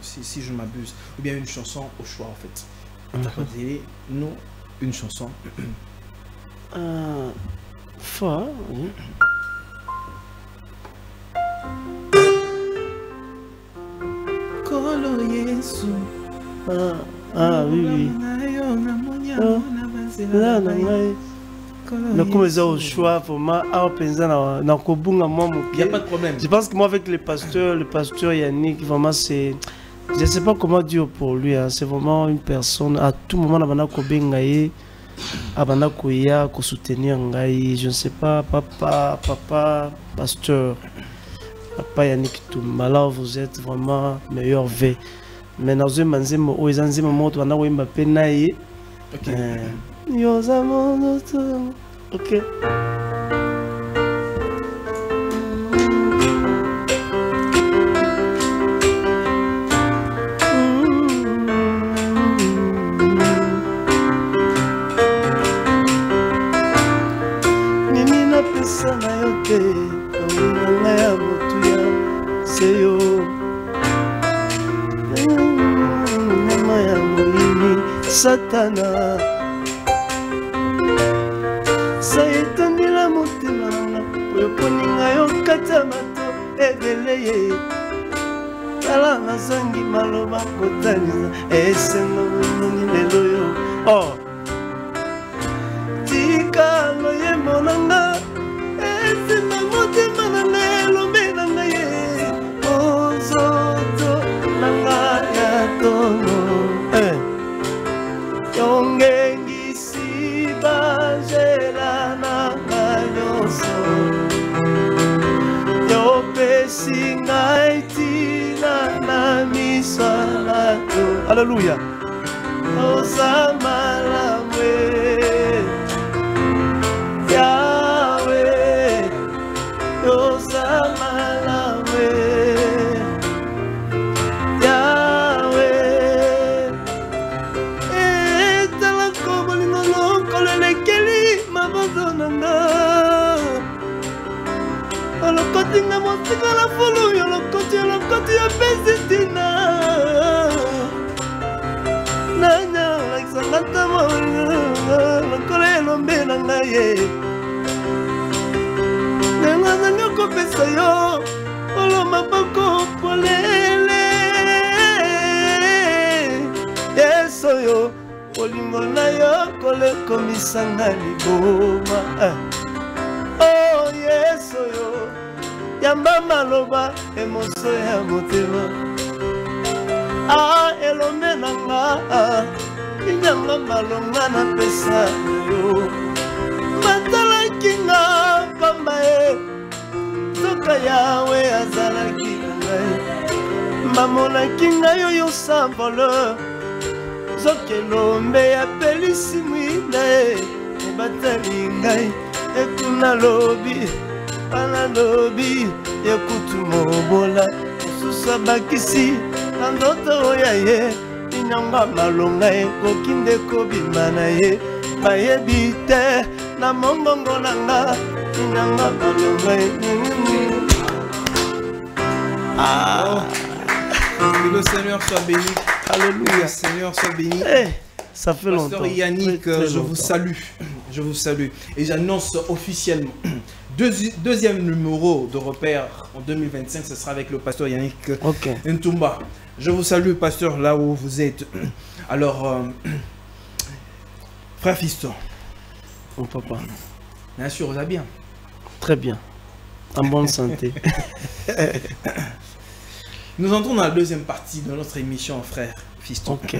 si je ne m'abuse, ou bien une chanson au choix en fait. Nous une chanson. Fort, oui. Oui. Mais comme ils ont au choix, pour moi, il n'y a pas de problème. Je pense que moi, avec le pasteur Yannick, vraiment, c'est. Je ne sais pas comment dire pour lui, hein. C'est vraiment une personne, à tout moment, on a abana koya ko soutenir ngai, je ne sais pas, papa pasteur papa Yannick Ntumba, là vous êtes vraiment meilleur V. Mais dans un manzemo o ezanzimo moto wana wemba pena ye. OK. Yoza moto. OK. Satana Saitani la motema oyo poninga yo kata mato ebeleye tala nazangi maloba kotanisa esengo nini lelo yo oh tika loye monanga esengo motema nanga elombe nanga ye ozoto nanga ya tono Yongengi si bajela na kanyoso Yopesi ngaiti na misalato Alléluia Osamala mwe Yahweh Osamala mwe Tinga motika la fulu yo lokoti ya pezitina Nanya like sangata mo lokole lombe na ngaye Nenga nanyo ko pesa yo olo maboko polele yeso yo olingo na yo kolekomisa nga liboma oh yeso yo yamba maloba emoso ya motema elombe na nga inyanga malonga na pesa yo matalaki nga pamba e soka yawe azalaki na ngai mamonaki ngai oyo sans voleur soki elombe apelisi mwina e ebatali ngai ekuna lobi pana lobi ekutu mobola mosusu abakisi na ndoto oya ye inyanga malonga ekoki nde kobima na ye bayebi te na mongongo na nga inyanga malonga Que le Seigneur soit béni. Alléluia. Le Seigneur soit béni. Ça fait longtemps. Pasteur Yannick, très, très je vous salue. Je vous salue. Et j'annonce officiellement deuxième numéro de Repère en 2025. Ce sera avec le pasteur Yannick Ntumba. Je vous salue, pasteur, là où vous êtes. Alors, frère Fiston. Mon papa. Bien sûr, vous allez bien. Très bien. En bonne santé. Nous entrons dans la deuxième partie de notre émission, frère Fiston. Ok.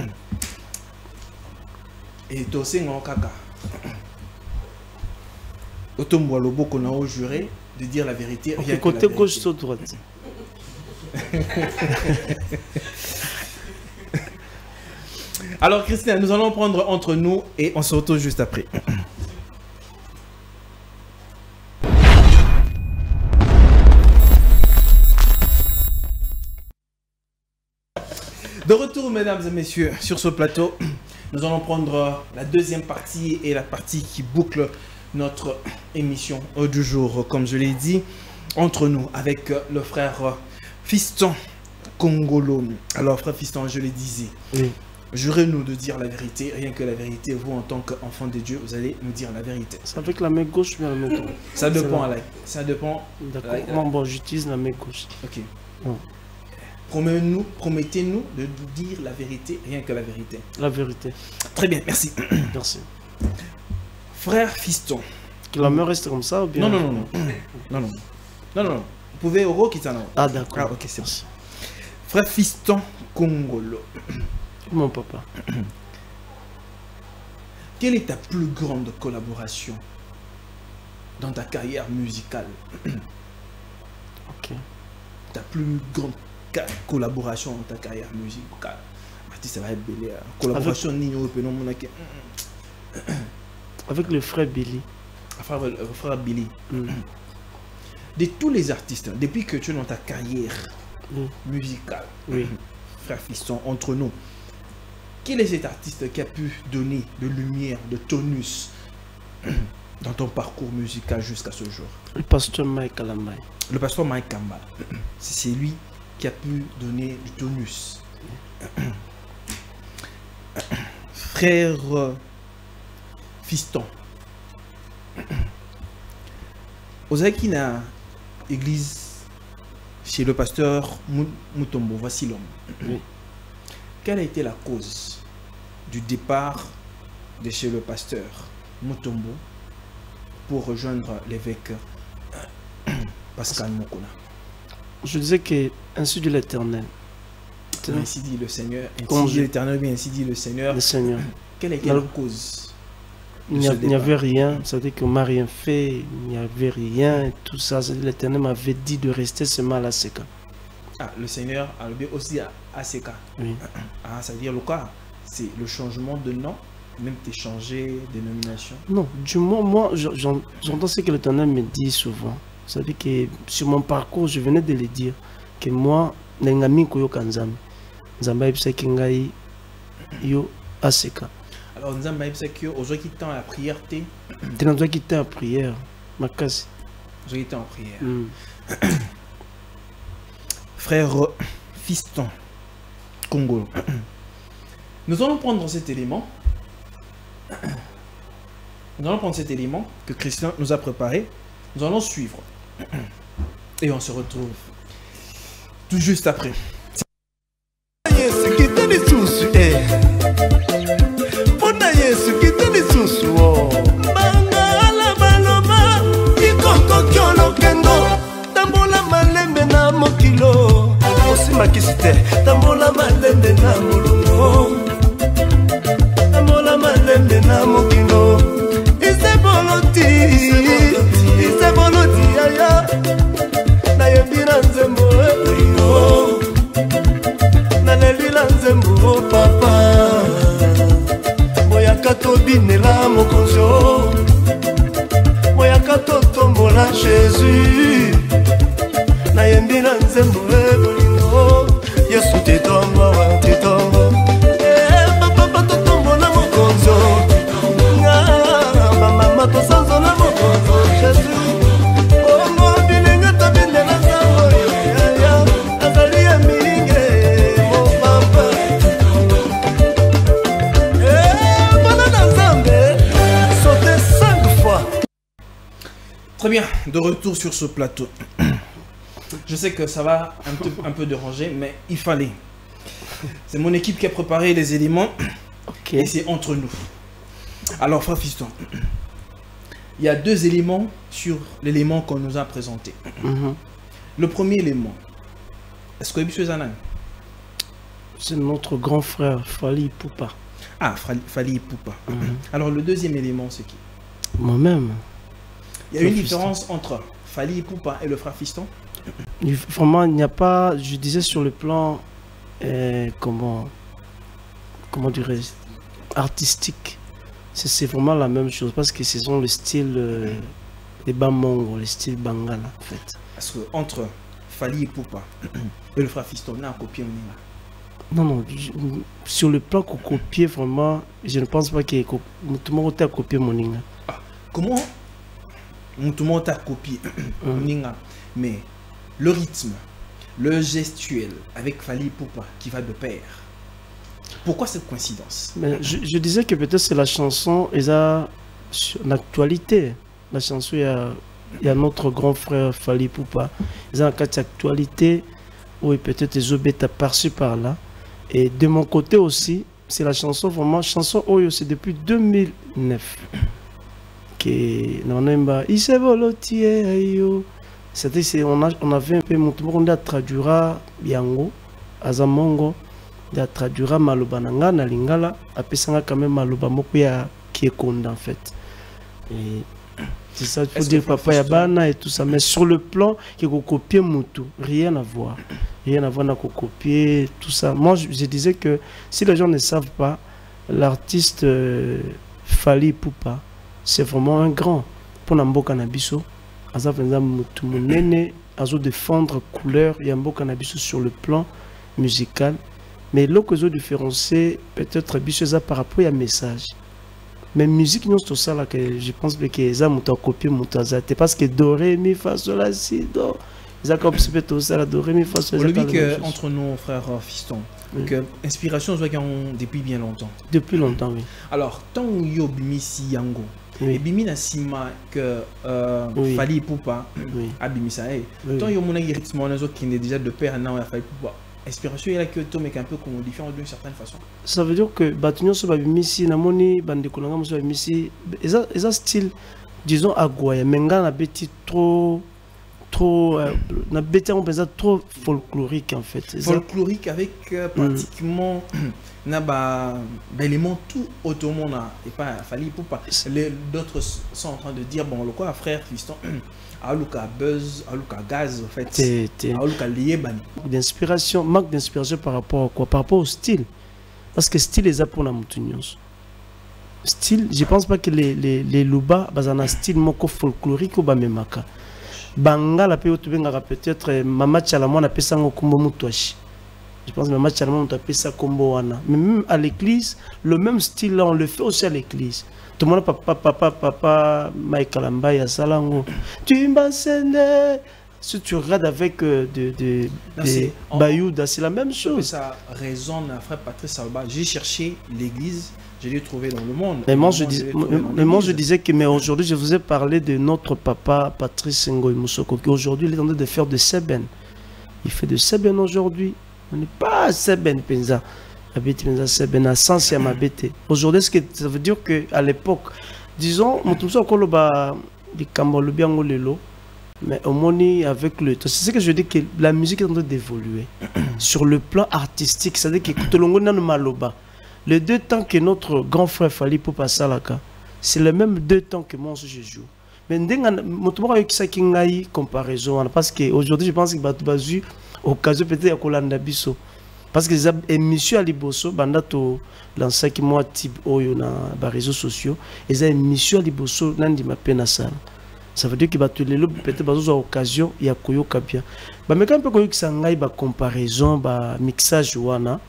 Et Tossé Ngokaka. Otombo Lobo qu'on a juré de dire la vérité. Okay, côté gauche sur droite. Alors Christian, nous allons prendre entre nous et on se retrouve juste après. De retour, mesdames et messieurs, sur ce plateau, nous allons prendre la deuxième partie et la partie qui boucle notre émission du jour, comme je l'ai dit, entre nous, avec le frère Fiston Kongolo. Alors, frère Fiston, je le disais, oui. Jurez-nous de dire la vérité, rien que la vérité. Vous, en tant qu'enfant de Dieu, vous allez nous dire la vérité. C'est avec la main gauche ou la main droite? Ça dépend, là. Ça dépend. D'accord. Bon, j'utilise la main gauche. Ok. Bon. Promettez-nous de dire la vérité, rien que la vérité. La vérité. Très bien, merci. Merci. Frère Fiston. Que la main reste comme ça ou bien? Non. Vous pouvez euro qui t'en a. Ah d'accord. Ah ok, c'est bon. Frère Fiston Kongolo. Mon papa. Quelle est ta plus grande collaboration dans ta carrière musicale? Ok. Ta plus grande collaboration dans ta carrière musicale. Ça va être belle. Collaboration avec le frère Billy. Le frère Billy. De tous les artistes, depuis que tu es dans ta carrière musicale, frère Fiston, entre nous, quel est cet artiste qui a pu donner de lumière, de tonus dans ton parcours musical jusqu'à ce jour? Le pasteur Mike Alamai. Le pasteur Mike Kamba. C'est lui qui a pu donner du tonus. Frère Fiston. Ozaki na église chez le pasteur Mutombo, voici l'homme. Oui. Quelle a été la cause du départ de chez le pasteur Mutombo pour rejoindre l'évêque Pascal Mokona? Je disais que ainsi dit l'Éternel. Ainsi dit le Seigneur, ainsi dit l'Éternel, mais ainsi dit le Seigneur. Le Seigneur. Quelle a été la cause? Il n'y avait rien, ça veut dire qu'on m'a rien fait, il n'y avait rien, et tout ça. L'Éternel m'avait dit de rester seulement à la Seka. Ah, le Seigneur a aussi à Seka. Oui. Ah, ça veut dire le quoi? C'est le changement de nom, même t'es changé de dénomination? Non, du moins, moi, j'entends ce que l'Éternel me dit souvent. Ça veut dire que sur mon parcours, je venais de le dire, que moi, n'engami koyo kanzami, nzamba ibsaki ngai yo aseka. Alors, nzamba ibsaki yo aujourd'hui qui tend à la prière t'es. T'es dans qui tend à prière, makasi. Aujourd'hui t'es en prière. Frère Fiston Kongolo. Nous allons prendre cet élément. Nous allons prendre cet élément que Christian nous a préparé. Nous allons suivre. Et on se retrouve tout juste après. Tambola malembe na molongo, tambola malembe na mokino. Ise boloti aya. Na yebira nzembo ego, na lelila nzembo papa. Boyaka to binela mokonzo, boyaka to tombola Jésus. Na yebira nzembo ego. Yesu te tombo, te tombo. Papa to tombo na mokonzo. Mama to sanzo na mokonzo. Jésus. Ongo bilenga to bindela sango. Azali ya minge, mon papa. Bana na Nzambe, sauter 5 fois. Très bien, de retour sur ce plateau. Je sais que ça va un peu déranger, mais il fallait. C'est mon équipe qui a préparé les éléments. Okay. Et c'est entre nous. Alors, frère Fiston, il y a 2 éléments sur l'élément qu'on nous a présenté. Le premier élément, est-ce que M. Zanan? C'est notre grand frère, Fally Ipupa. Ah, Fally Ipupa. Alors, le deuxième élément, c'est qui? Moi-même. Il y a une différence entre Fally Ipupa et le frère Fiston? Vraiment, il n'y a pas, je disais sur le plan, comment dirais-je, artistique, c'est vraiment la même chose, parce que ce sont le style des Bamongo, le style Bangala, en fait. Parce que entre Fally Ipupa et le frère Fiston, on a copié Non, sur le plan qu'on copie, vraiment, je ne pense pas que tout le monde a copié Moninga. Ah, comment tout le monde a copié Moninga, mais le rythme, le gestuel avec Fally Ipupa qui va de pair. Pourquoi cette coïncidence? Mais je disais que peut-être c'est la chanson, et ça, l'actualité. La chanson, il y a notre grand frère Fally Ipupa. Ils ont une actualité où peut-être les obéis aperçus par là. Et de mon côté aussi, c'est la chanson, vraiment, chanson Oyo, c'est depuis 2009. C'est-à-dire on avait un peu on a traduira Yango, Azamongo, on traduira Malobananga, Nalingala, apesanga quand même Maloba Mokuya qui est conde en fait. C'est ça, il faut dire papa Yabana et tout ça, mais sur le plan qui est copier Moutou, rien à voir. Rien à voir avec copier tout ça. Moi je disais que si les gens ne savent pas, l'artiste Fally Ipupa, c'est vraiment un grand. Pour Namboka Nabiso, Aza Mutu Munene, Azo défendre couleur, Yamboka Nabiso sur le plan musical. Mais l'occasion différencier peut-être Bisoza par rapport à message. Mais musique non c'est ça là que je pense que les gens ont copié Moutazate parce que Doré mi fa sol la si do. Ils ont copié tout ça la Doré mi fa sol. On le dit que entre nos frères Fiston, que inspiration soit depuis bien longtemps. Depuis longtemps oui. Alors tant yo bimisi yango. Et bimina sima que Fally Ipupa a bimisa tant yo mona rythme on a qui est déjà de père na Fally Ipupa. Inspiration il a que tout mais un peu comme différent d'une certaine façon. Ça veut dire que batunyo so babimisi na moni bande kolanga mo so babimisi eza style disons agwaya menga na beti trop na beti on pensa trop folklorique en fait. Folklorique avec pratiquement na ba élément tout automona et pas Fally Ipupa. D'autres sont en train de dire bon le quoi frère Fiston Aluka buzz, Aluka gaz en fait. Aluka lié bani. D'inspiration, manque d'inspiration par rapport à quoi? Par rapport au style. Parce que style est pour la moutounios. Style, je pense pas que les Luba, ont un style moko folklorique ou bamemaka. Bangala peut-être Mama Tchalamon a appelé ça kombo mutwashi. Je pense que Mama Tchalamon a appelé ça kombo wana. Mais même à l'église, le même style là, on le fait aussi à l'église. Tout le monde papa Michael Ambaya Salango. Tu m'enseignes. Si tu regardes avec Bayouda, c'est la même chose. Ça résonne, frère Patrice Salba. J'ai cherché l'église, Je l'ai trouvé dans le monde. Mais moi, je disais que, mais aujourd'hui, je vous ai parlé de notre papa Patrice Ngoï Moussoko, qui aujourd'hui, il est en train de faire de Seben. Il fait de Seben aujourd'hui. On n'est pas Seben Penza. Habite Penza Seben, à sens à ma bête. Aujourd'hui, ça veut dire qu'à l'époque, disons, mon tout ça, les Cambolobiens ou les lots, mais au moins, avec le temps, c'est ce que je dis, que la musique est en train d'évoluer. Sur le plan artistique, c'est-à-dire que l'on a maloba. Les 2 temps que notre grand frère Fally Ipupa Salaka, c'est les mêmes 2 temps que moi je joue. Mais je une comparaison parce qu'aujourd'hui je pense qu'il y a une occasion peut-être de biso. Parce que les émissions à Liboso, bandato lancé qui moi type oyo na les réseaux sociaux, les émissions à Liboso nandi mapena sana. Ça veut dire que peut-être une occasion il y a koyoka bien. Ba mais quand peu koyoka sangai ba comparaison ba mixage wana.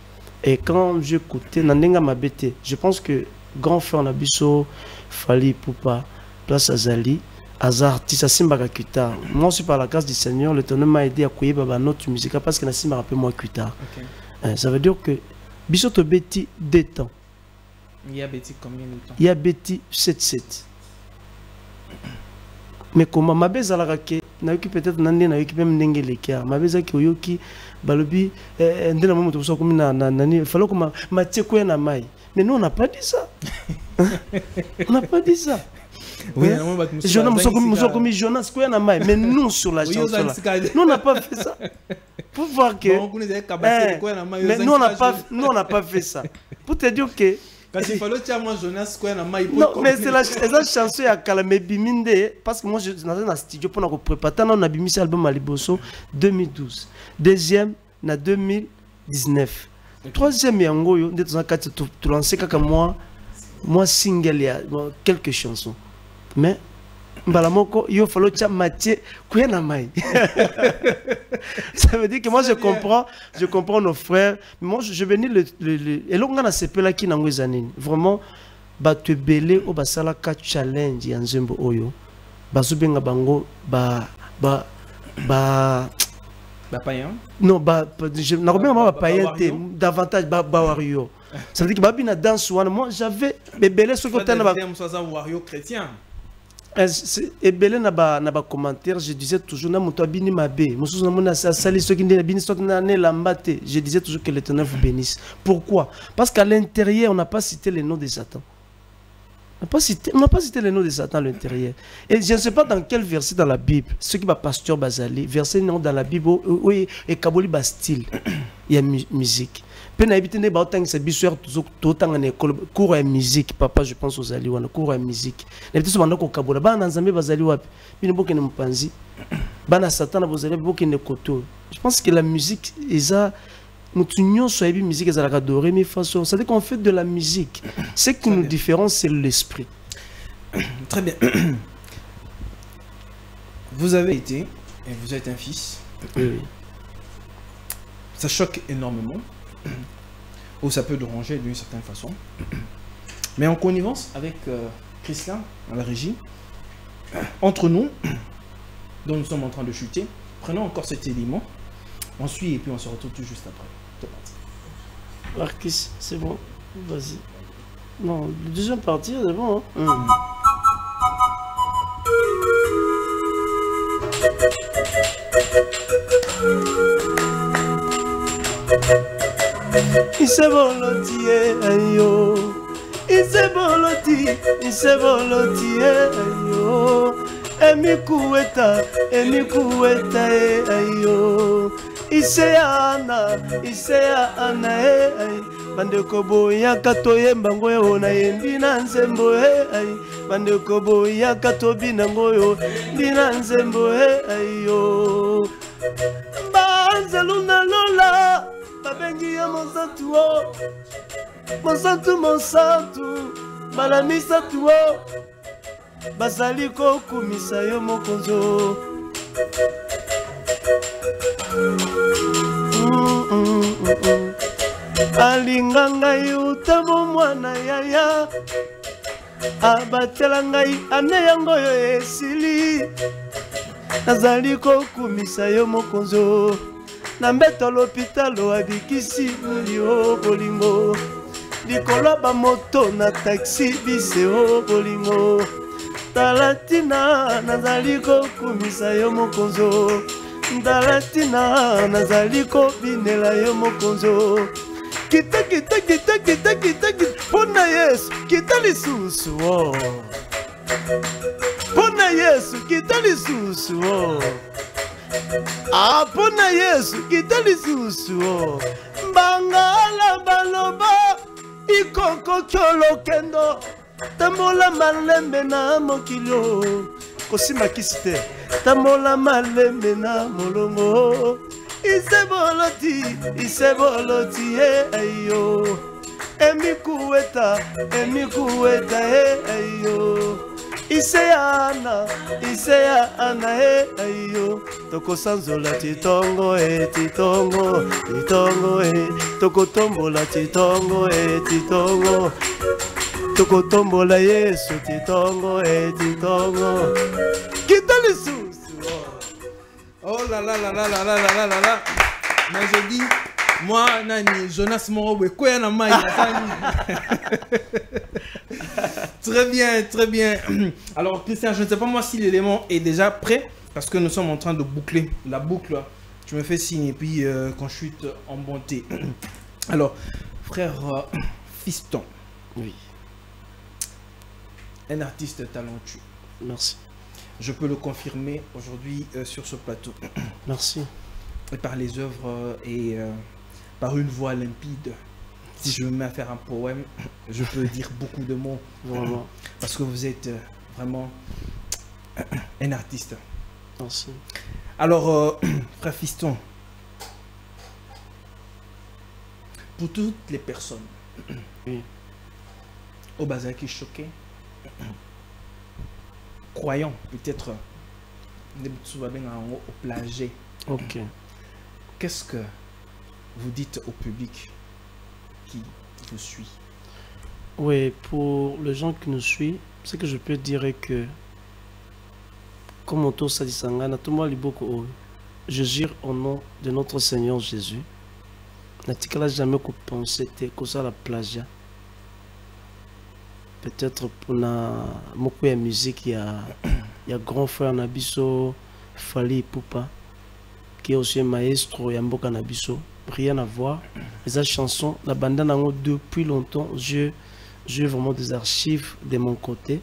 Et quand j'écoutais Nandenga Mabete, je pense que grand frère Nabiso, Fally Ipupa, Place Azali, Azar, Tissa Simbaga Kuta. Moi, je suis par la grâce du Seigneur, le tonnerre m'a aidé à couiller notre musique parce que Nassim m'a rappelé moi Kuta. Ça veut dire que Biso to Betty 2 temps. Il y a Betty combien de temps? Il y a Betty 7-7. Mais comment ma belle Zalarake, n'a eu peut-être Nandé, n'a eu même Nengeleka, ma belle Oyoki, Balobi, Ndela Momo, tout ça comme Nani, il fallait que ma tchèque na maille. Mais nous, on n'a pas dit ça. On n'a pas dit ça. Oui, Jonas, mais nous sur la chanson là. Nous, on n'a pas fait ça. Pour voir que. Mais nous, on n'a pas fait ça. Pour te dire que. Non, mais c'est la chanson à Kalamé Biminde. Parce que moi, je suis dans un studio pour préparer. On a mis l'album à Liboso 2012. Deuxième, en 2019. Troisième, il y a un goyo. Tu lances moi single, il y a quelques chansons. Mais, il faut que Mathieu ça veut dire que moi je comprends nos frères. Moi je venais et là on a ce là qui n'angoisse vraiment ba te belé au basala ka challenge ya nzembo oyo bazubenga bango ba païen non je n'a pas païen davantage ba wario ça veut dire que babina danse moi j'avais belé ce côté na wario chrétien. Et belé na ba commentaire, je disais toujours na moto abini mabe mosusu na mona sali soki ndé bini soki na ne lambate, je disais toujours que l'Éternel vous bénisse. Pourquoi? Parce qu'à l'intérieur on n'a pas cité les noms de Satan. On n'a pas cité les noms de Satan à l'intérieur. Et je ne sais pas dans quel verset dans la Bible, ce qui va pasteur Bazali, verset non dans la Bible oui et Kaboli Bastille, il y a musique. Puis na habité ne ba otang c'est bisouer tout temps en école cours à musique papa je pense aux ali wana cours à musique na bitu banda ko kabola bana nzambe bazali wapi bino boke ne mpanzi bana Satan bazali boke ne koto. Je pense que la musique eza mutunyo so ebi musique eza la doré mais façon ça dit qu'on fait de la musique ce qui nous différencie c'est l'esprit. Très bien. Vous avez été et vous êtes un fils. Oui. Ça choque énormément. Ou ça peut déranger d'une certaine façon. Mais en connivence avec Christian à la régie, entre nous, dont nous sommes en train de chuter, prenons encore cet élément, on suit et puis on se retrouve tout juste après. C'est parti. Marcus, c'est bon, vas-y. Non, le deuxième partie, c'est bon. Hein? Il s'est volontiers, ayo. Il s'est volontiers, ayo. Emi kueta, ayo. Il s'est ana, ayo. Bande kobo ya kato yembango yo na yendi na nzembo ayo. Bande kobo ya kato binango ndina nzembo ayo. Banzeluna lola. Babengi ya monsantu o monsantu balamisa tu o bazali kokumisa yo mokonzo alinga ngai utamo mwana yaya abatela ngai ane yango yo esili nazali kokumisa yo mokonzo na mbeto l'hôpital abikisi mulio bolingo likolo bamoto na taxi biseo bolingo talatina nazali kokumisa yo mokonzo talatina nazali kobinela yo mokonzo kita kita kita kita kita pona Yesu kita lisusu pona Yesu kita lisusu pona Yesu kita lisusu Bangala baloba ikoko kyolo kendo tamola malembe na mokilo kosima kisite tamola malembe na molongo iseboloti ayo emikuweta ayo Iseana ayo toko sanzola titongo titongo toko tombola titongo titongo toko tombola Yesu titongo titongo kita lisusu. Oh là là là là là là là là là. Mais je dis moi nani Jonas Morobe quoi na mai. Très bien, très bien. Alors Christian, je ne sais pas moi si l'élément est déjà prêt parce que nous sommes en train de boucler la boucle. Tu me fais signe et puis quand je suis en bonté. Alors frère Fiston. Oui. Un artiste talentueux. Merci. Je peux le confirmer aujourd'hui sur ce plateau. Merci. Et par les œuvres et par une voix limpide. Si je me mets à faire un poème, je peux dire beaucoup de mots. Vraiment. Parce que vous êtes vraiment un artiste. Merci. Alors, frère Fiston, pour toutes les personnes oui. au bazar qui est choqué, croyant peut-être au plagiat, ok. Qu'est-ce que vous dites au public qui vous suit? Oui, pour les gens qui nous suivent, ce que je peux dire est que, comme on tous a dit, je jure au nom de notre Seigneur Jésus, n'a jamais pensé que ça la plagiat. Peut-être pour la musique, il y a grand frère Nabiso, Fali Poupa, qui est aussi un maestro, Yamboka Nabiso. Rien à voir. Les chansons, la bande depuis longtemps, j'ai vraiment des archives de mon côté.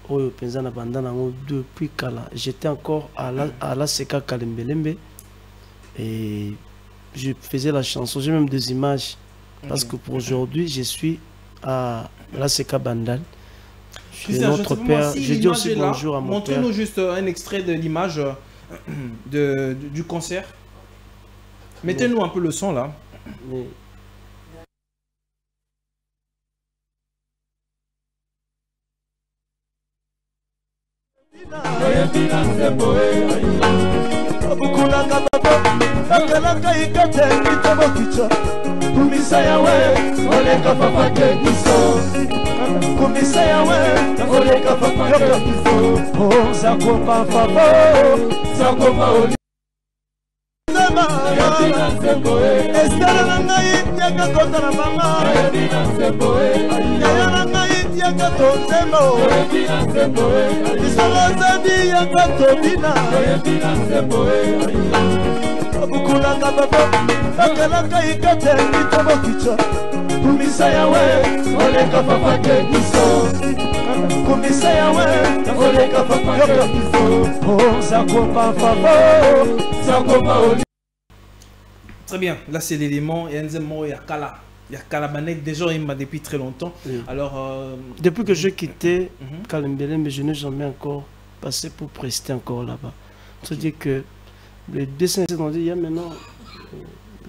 Depuis Kala. J'étais encore à la Seka Kalembelembe et je faisais la chanson. J'ai même des images parce que pour aujourd'hui, je suis à la Seka Bandal. Je suis notre père. Je dis aussi bonjour à mon père. Montre-nous juste un extrait de l'image du concert. Mettez-nous un peu le son là. Mais... Estela na ngai yaka kota na mama yaya na ngai yaka tozembo isolo zedi yaka tobina obukulaka babo akalaka ikate mitobo kichwa kumisa yawe oleka papa kekiso kumisa yawe oleka papa kekiso sakopa papa sakopa. Très bien, là c'est l'élément. Il y a Kala. Il y a Kalabanek, déjà il m'a depuis très longtemps. Oui. Alors, depuis que j'ai quitté Kalembele, mais je n'ai jamais encore passé pour prester encore là-bas. C'est-à-dire que les dessins, on dit, il y a maintenant,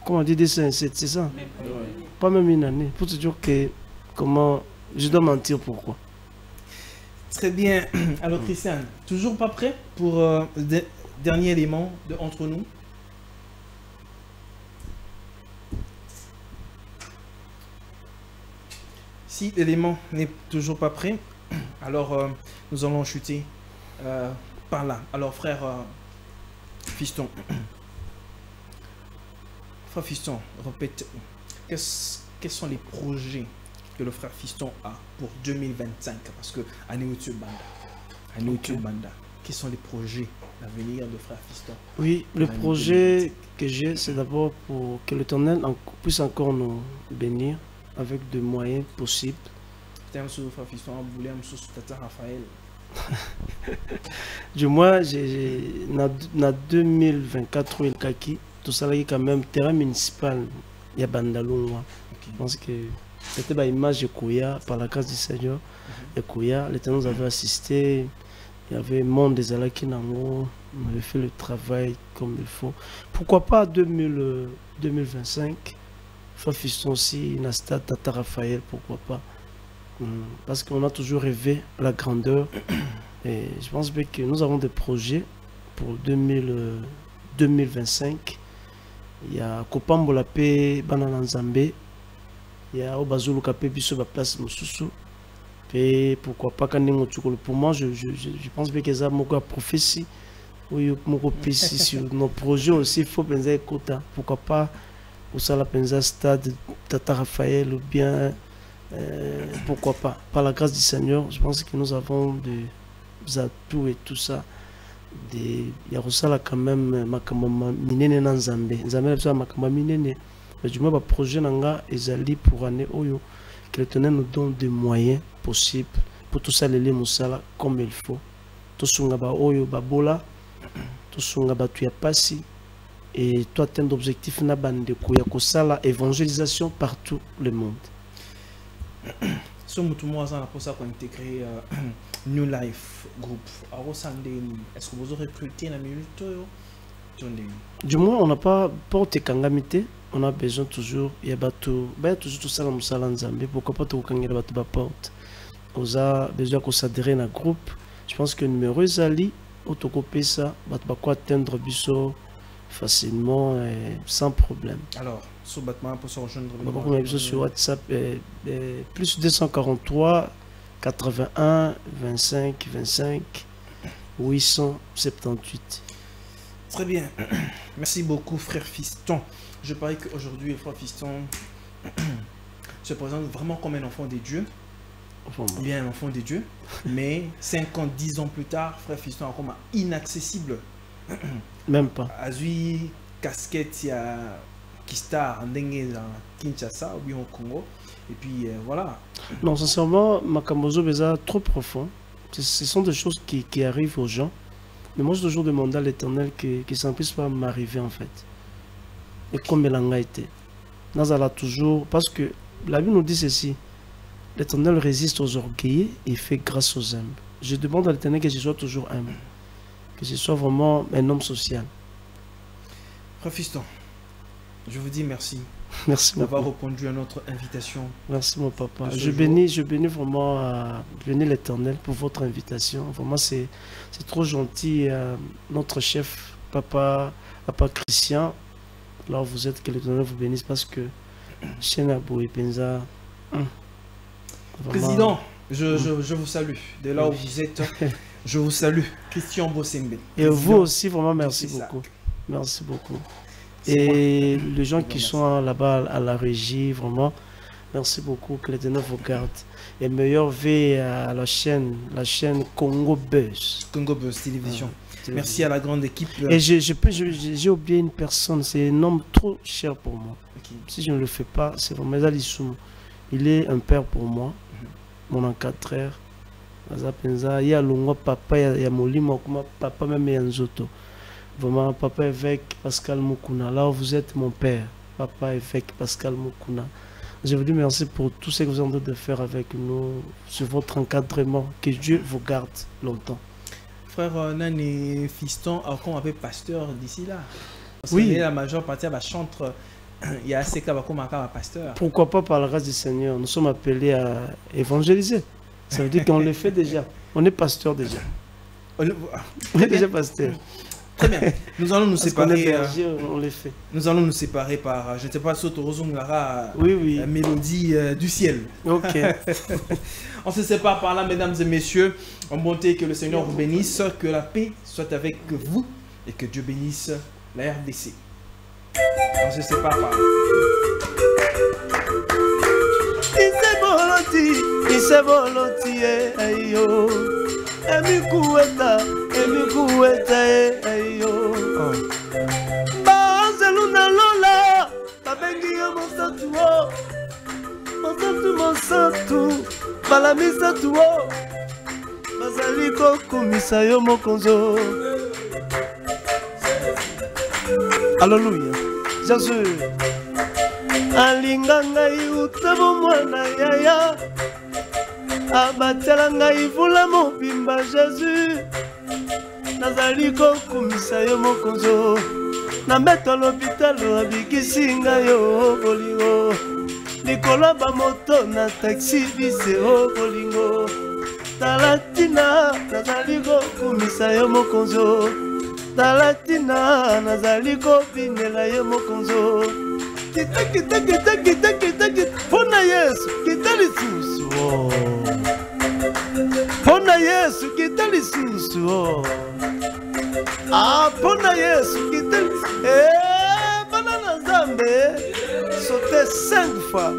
comment on dit dessin, c'est ça? Pas même une année. Pour te dire que, comment, je dois mentir pourquoi. Très bien. Alors Christian, toujours pas prêt pour le dernier élément de Entre nous? Si l'élément n'est toujours pas prêt, alors nous allons chuter par là. Alors frère Fiston, frère Fiston, répète, quels sont les projets que le frère Fiston a pour 2025? Parce que Banda, quels sont les projets d'avenir de frère Fiston? Oui, le projet que j'ai, c'est d'abord pour que l'Éternel puisse encore nous bénir avec des moyens possibles. Frère Fiston, vous voulez Tata Raphaël? Du moins, en 2024, il kaki tout ça là quand même terrain municipal, il y a Bandalungwa. Je pense que c'était une image de Kouya par la grâce du Seigneur. Et Kouya, l'Éternel nous avait assisté. Il y avait monde des Alaki Nango, on avait fait le travail comme il faut. Pourquoi pas 2025, Frère Fiston aussi, Nasta, Tata Raphaël, pourquoi pas. Parce qu'on a toujours rêvé à la grandeur. Et je pense bien que nous avons des projets pour 2025. Il y a Kopambola Pe, Banana Nzambe. Il y a Obazulu Kapé, Biso Place Moussousou. Et pourquoi pas quand pour moi, je pense bien que ça a prophétie. Oui, sur nos projets aussi, il faut penser quota. Pourquoi pas au Sala Penza Stade, Tata Raphaël ou bien pourquoi pas. Par la grâce du Seigneur, je pense que nous avons des atouts et tout ça. Il y a quand même Makamama Minene Nzambe. Nzambe a Makamama Minene. Mais du moins, le projet Nanga est pour année Oyo. Que l'Éternel nous donne des moyens possibles pour tout ça, les Moussala comme il faut. Tout ce qu'on a Oyo Babola, tout ce qu'on a battu à passer. Et toi, atteindre l'objectif n'a pas de quoi. Il y a la évangélisation partout le monde. Ce mouvement a pour ça qu'on a intégré New Life Group. Est-ce que vous aurez recruté un minute? Du moins, on n'a pas porté kangamité. On a besoin toujours, il y a toujours tout ça dans le salon Zambie. Pourquoi pas tout kangamité la porte? On a besoin qu'on s'adhère à un groupe. Je pense que le numéro est ali, autocopier ça, on va atteindre Bisso facilement et sans problème. Alors, sur Batman pour se rejoindre sur WhatsApp, plus 243 81 25 25 878. Très bien. Merci beaucoup, frère Fiston. Je parie qu'aujourd'hui, le frère Fiston se présente vraiment comme un enfant des dieux. Bien un enfant des dieux. Mais 5 ans, 10 ans plus tard, frère Fiston est comme inaccessible. Même pas. Azui, casquette, il y a Kistar, Ndenge dans Kinshasa ou bien au Congo. Et puis voilà. Non, sincèrement, Makamozo Beza trop profond. Ce sont des choses qui arrivent aux gens. Mais moi, je toujours demandé à l'Éternel que ça ne puisse pas m'arriver en fait. Et comme elle a été. Nazala toujours. Parce que la Bible nous dit ceci. L'Éternel résiste aux orgueilleux et fait grâce aux humbles. Je demande à l'Éternel que je sois toujours humble. Que je sois vraiment un homme social. Frère Fiston, je vous dis merci. Merci d'avoir répondu à notre invitation. Merci mon papa. Je bénis vraiment l'Éternel pour votre invitation. Vraiment c'est trop gentil. Notre chef, papa Christian. Alors vous êtes, que l'Éternel vous bénisse parce que Chenabou et Penza. Président, je vous salue. De là où vous êtes, je vous salue. Christian Bossembe. Et vous aussi, vraiment merci beaucoup. Merci beaucoup. Et les gens qui sont là-bas à la régie, vraiment, merci beaucoup, que l'Éternel vous garde. Et meilleur V à la chaîne Congo Buzz. Congo Buzz Télévision. Merci à la grande équipe. Et j'ai oublié une personne, c'est un homme trop cher pour moi. Okay. Si je ne le fais pas, c'est vraiment Alissoum. Il est un père pour moi, mon encadreur. Il y a Longo Papa, il y a Molima, Papa même il y a Nzoto. Vraiment, Papa évêque Pascal Moukouna. Là où vous êtes mon père, Papa évêque Pascal Moukouna. Je vous dis merci pour tout ce que vous êtes en train de faire avec nous, sur votre encadrement. Que Dieu vous garde longtemps. Frère Nani Fiston, on avait pasteur d'ici là. Parce oui. Que la majeure partie de la chantre, il y a assez de pasteur. Pourquoi pas par la grâce du Seigneur? Nous sommes appelés à évangéliser. Ça veut dire qu'on le fait déjà. On est pasteur déjà. On est déjà pasteur. Très bien. Nous allons nous séparer. On les fait. Nous allons nous séparer par, je ne sais pas, Sotorozongara, oui. Mélodie du ciel. Ok. On se sépare par là, mesdames et messieurs. En bonté, que le Seigneur vous bénisse, que la paix soit avec vous et que Dieu bénisse la RDC. On se sépare par là. c'est volontiers, ayo. Emikueta, ayo. Bazeluna lola, babengi yo mosatu, balamisatu, bazali kokumisa yo mokonzo. Alléluia, Jésus. Alinga ngai utabo mwana yaya, abatela ngai vula mobimba Jésus. Nazali kokumisa yo mokonzo, na mbeto l'hôpital abikisi ngai yo bolingo. Likolo bamoto na taxi bise o bolingo. Talatina nazali kokumisa yo mokonzo, talatina nazali kobinela yo mokonzo. Kita Pona Yesu kita lisusu. Pona Yesu kita lisusu. Pona Yesu kita lisusu. Banana Zambe sauté 5 fois.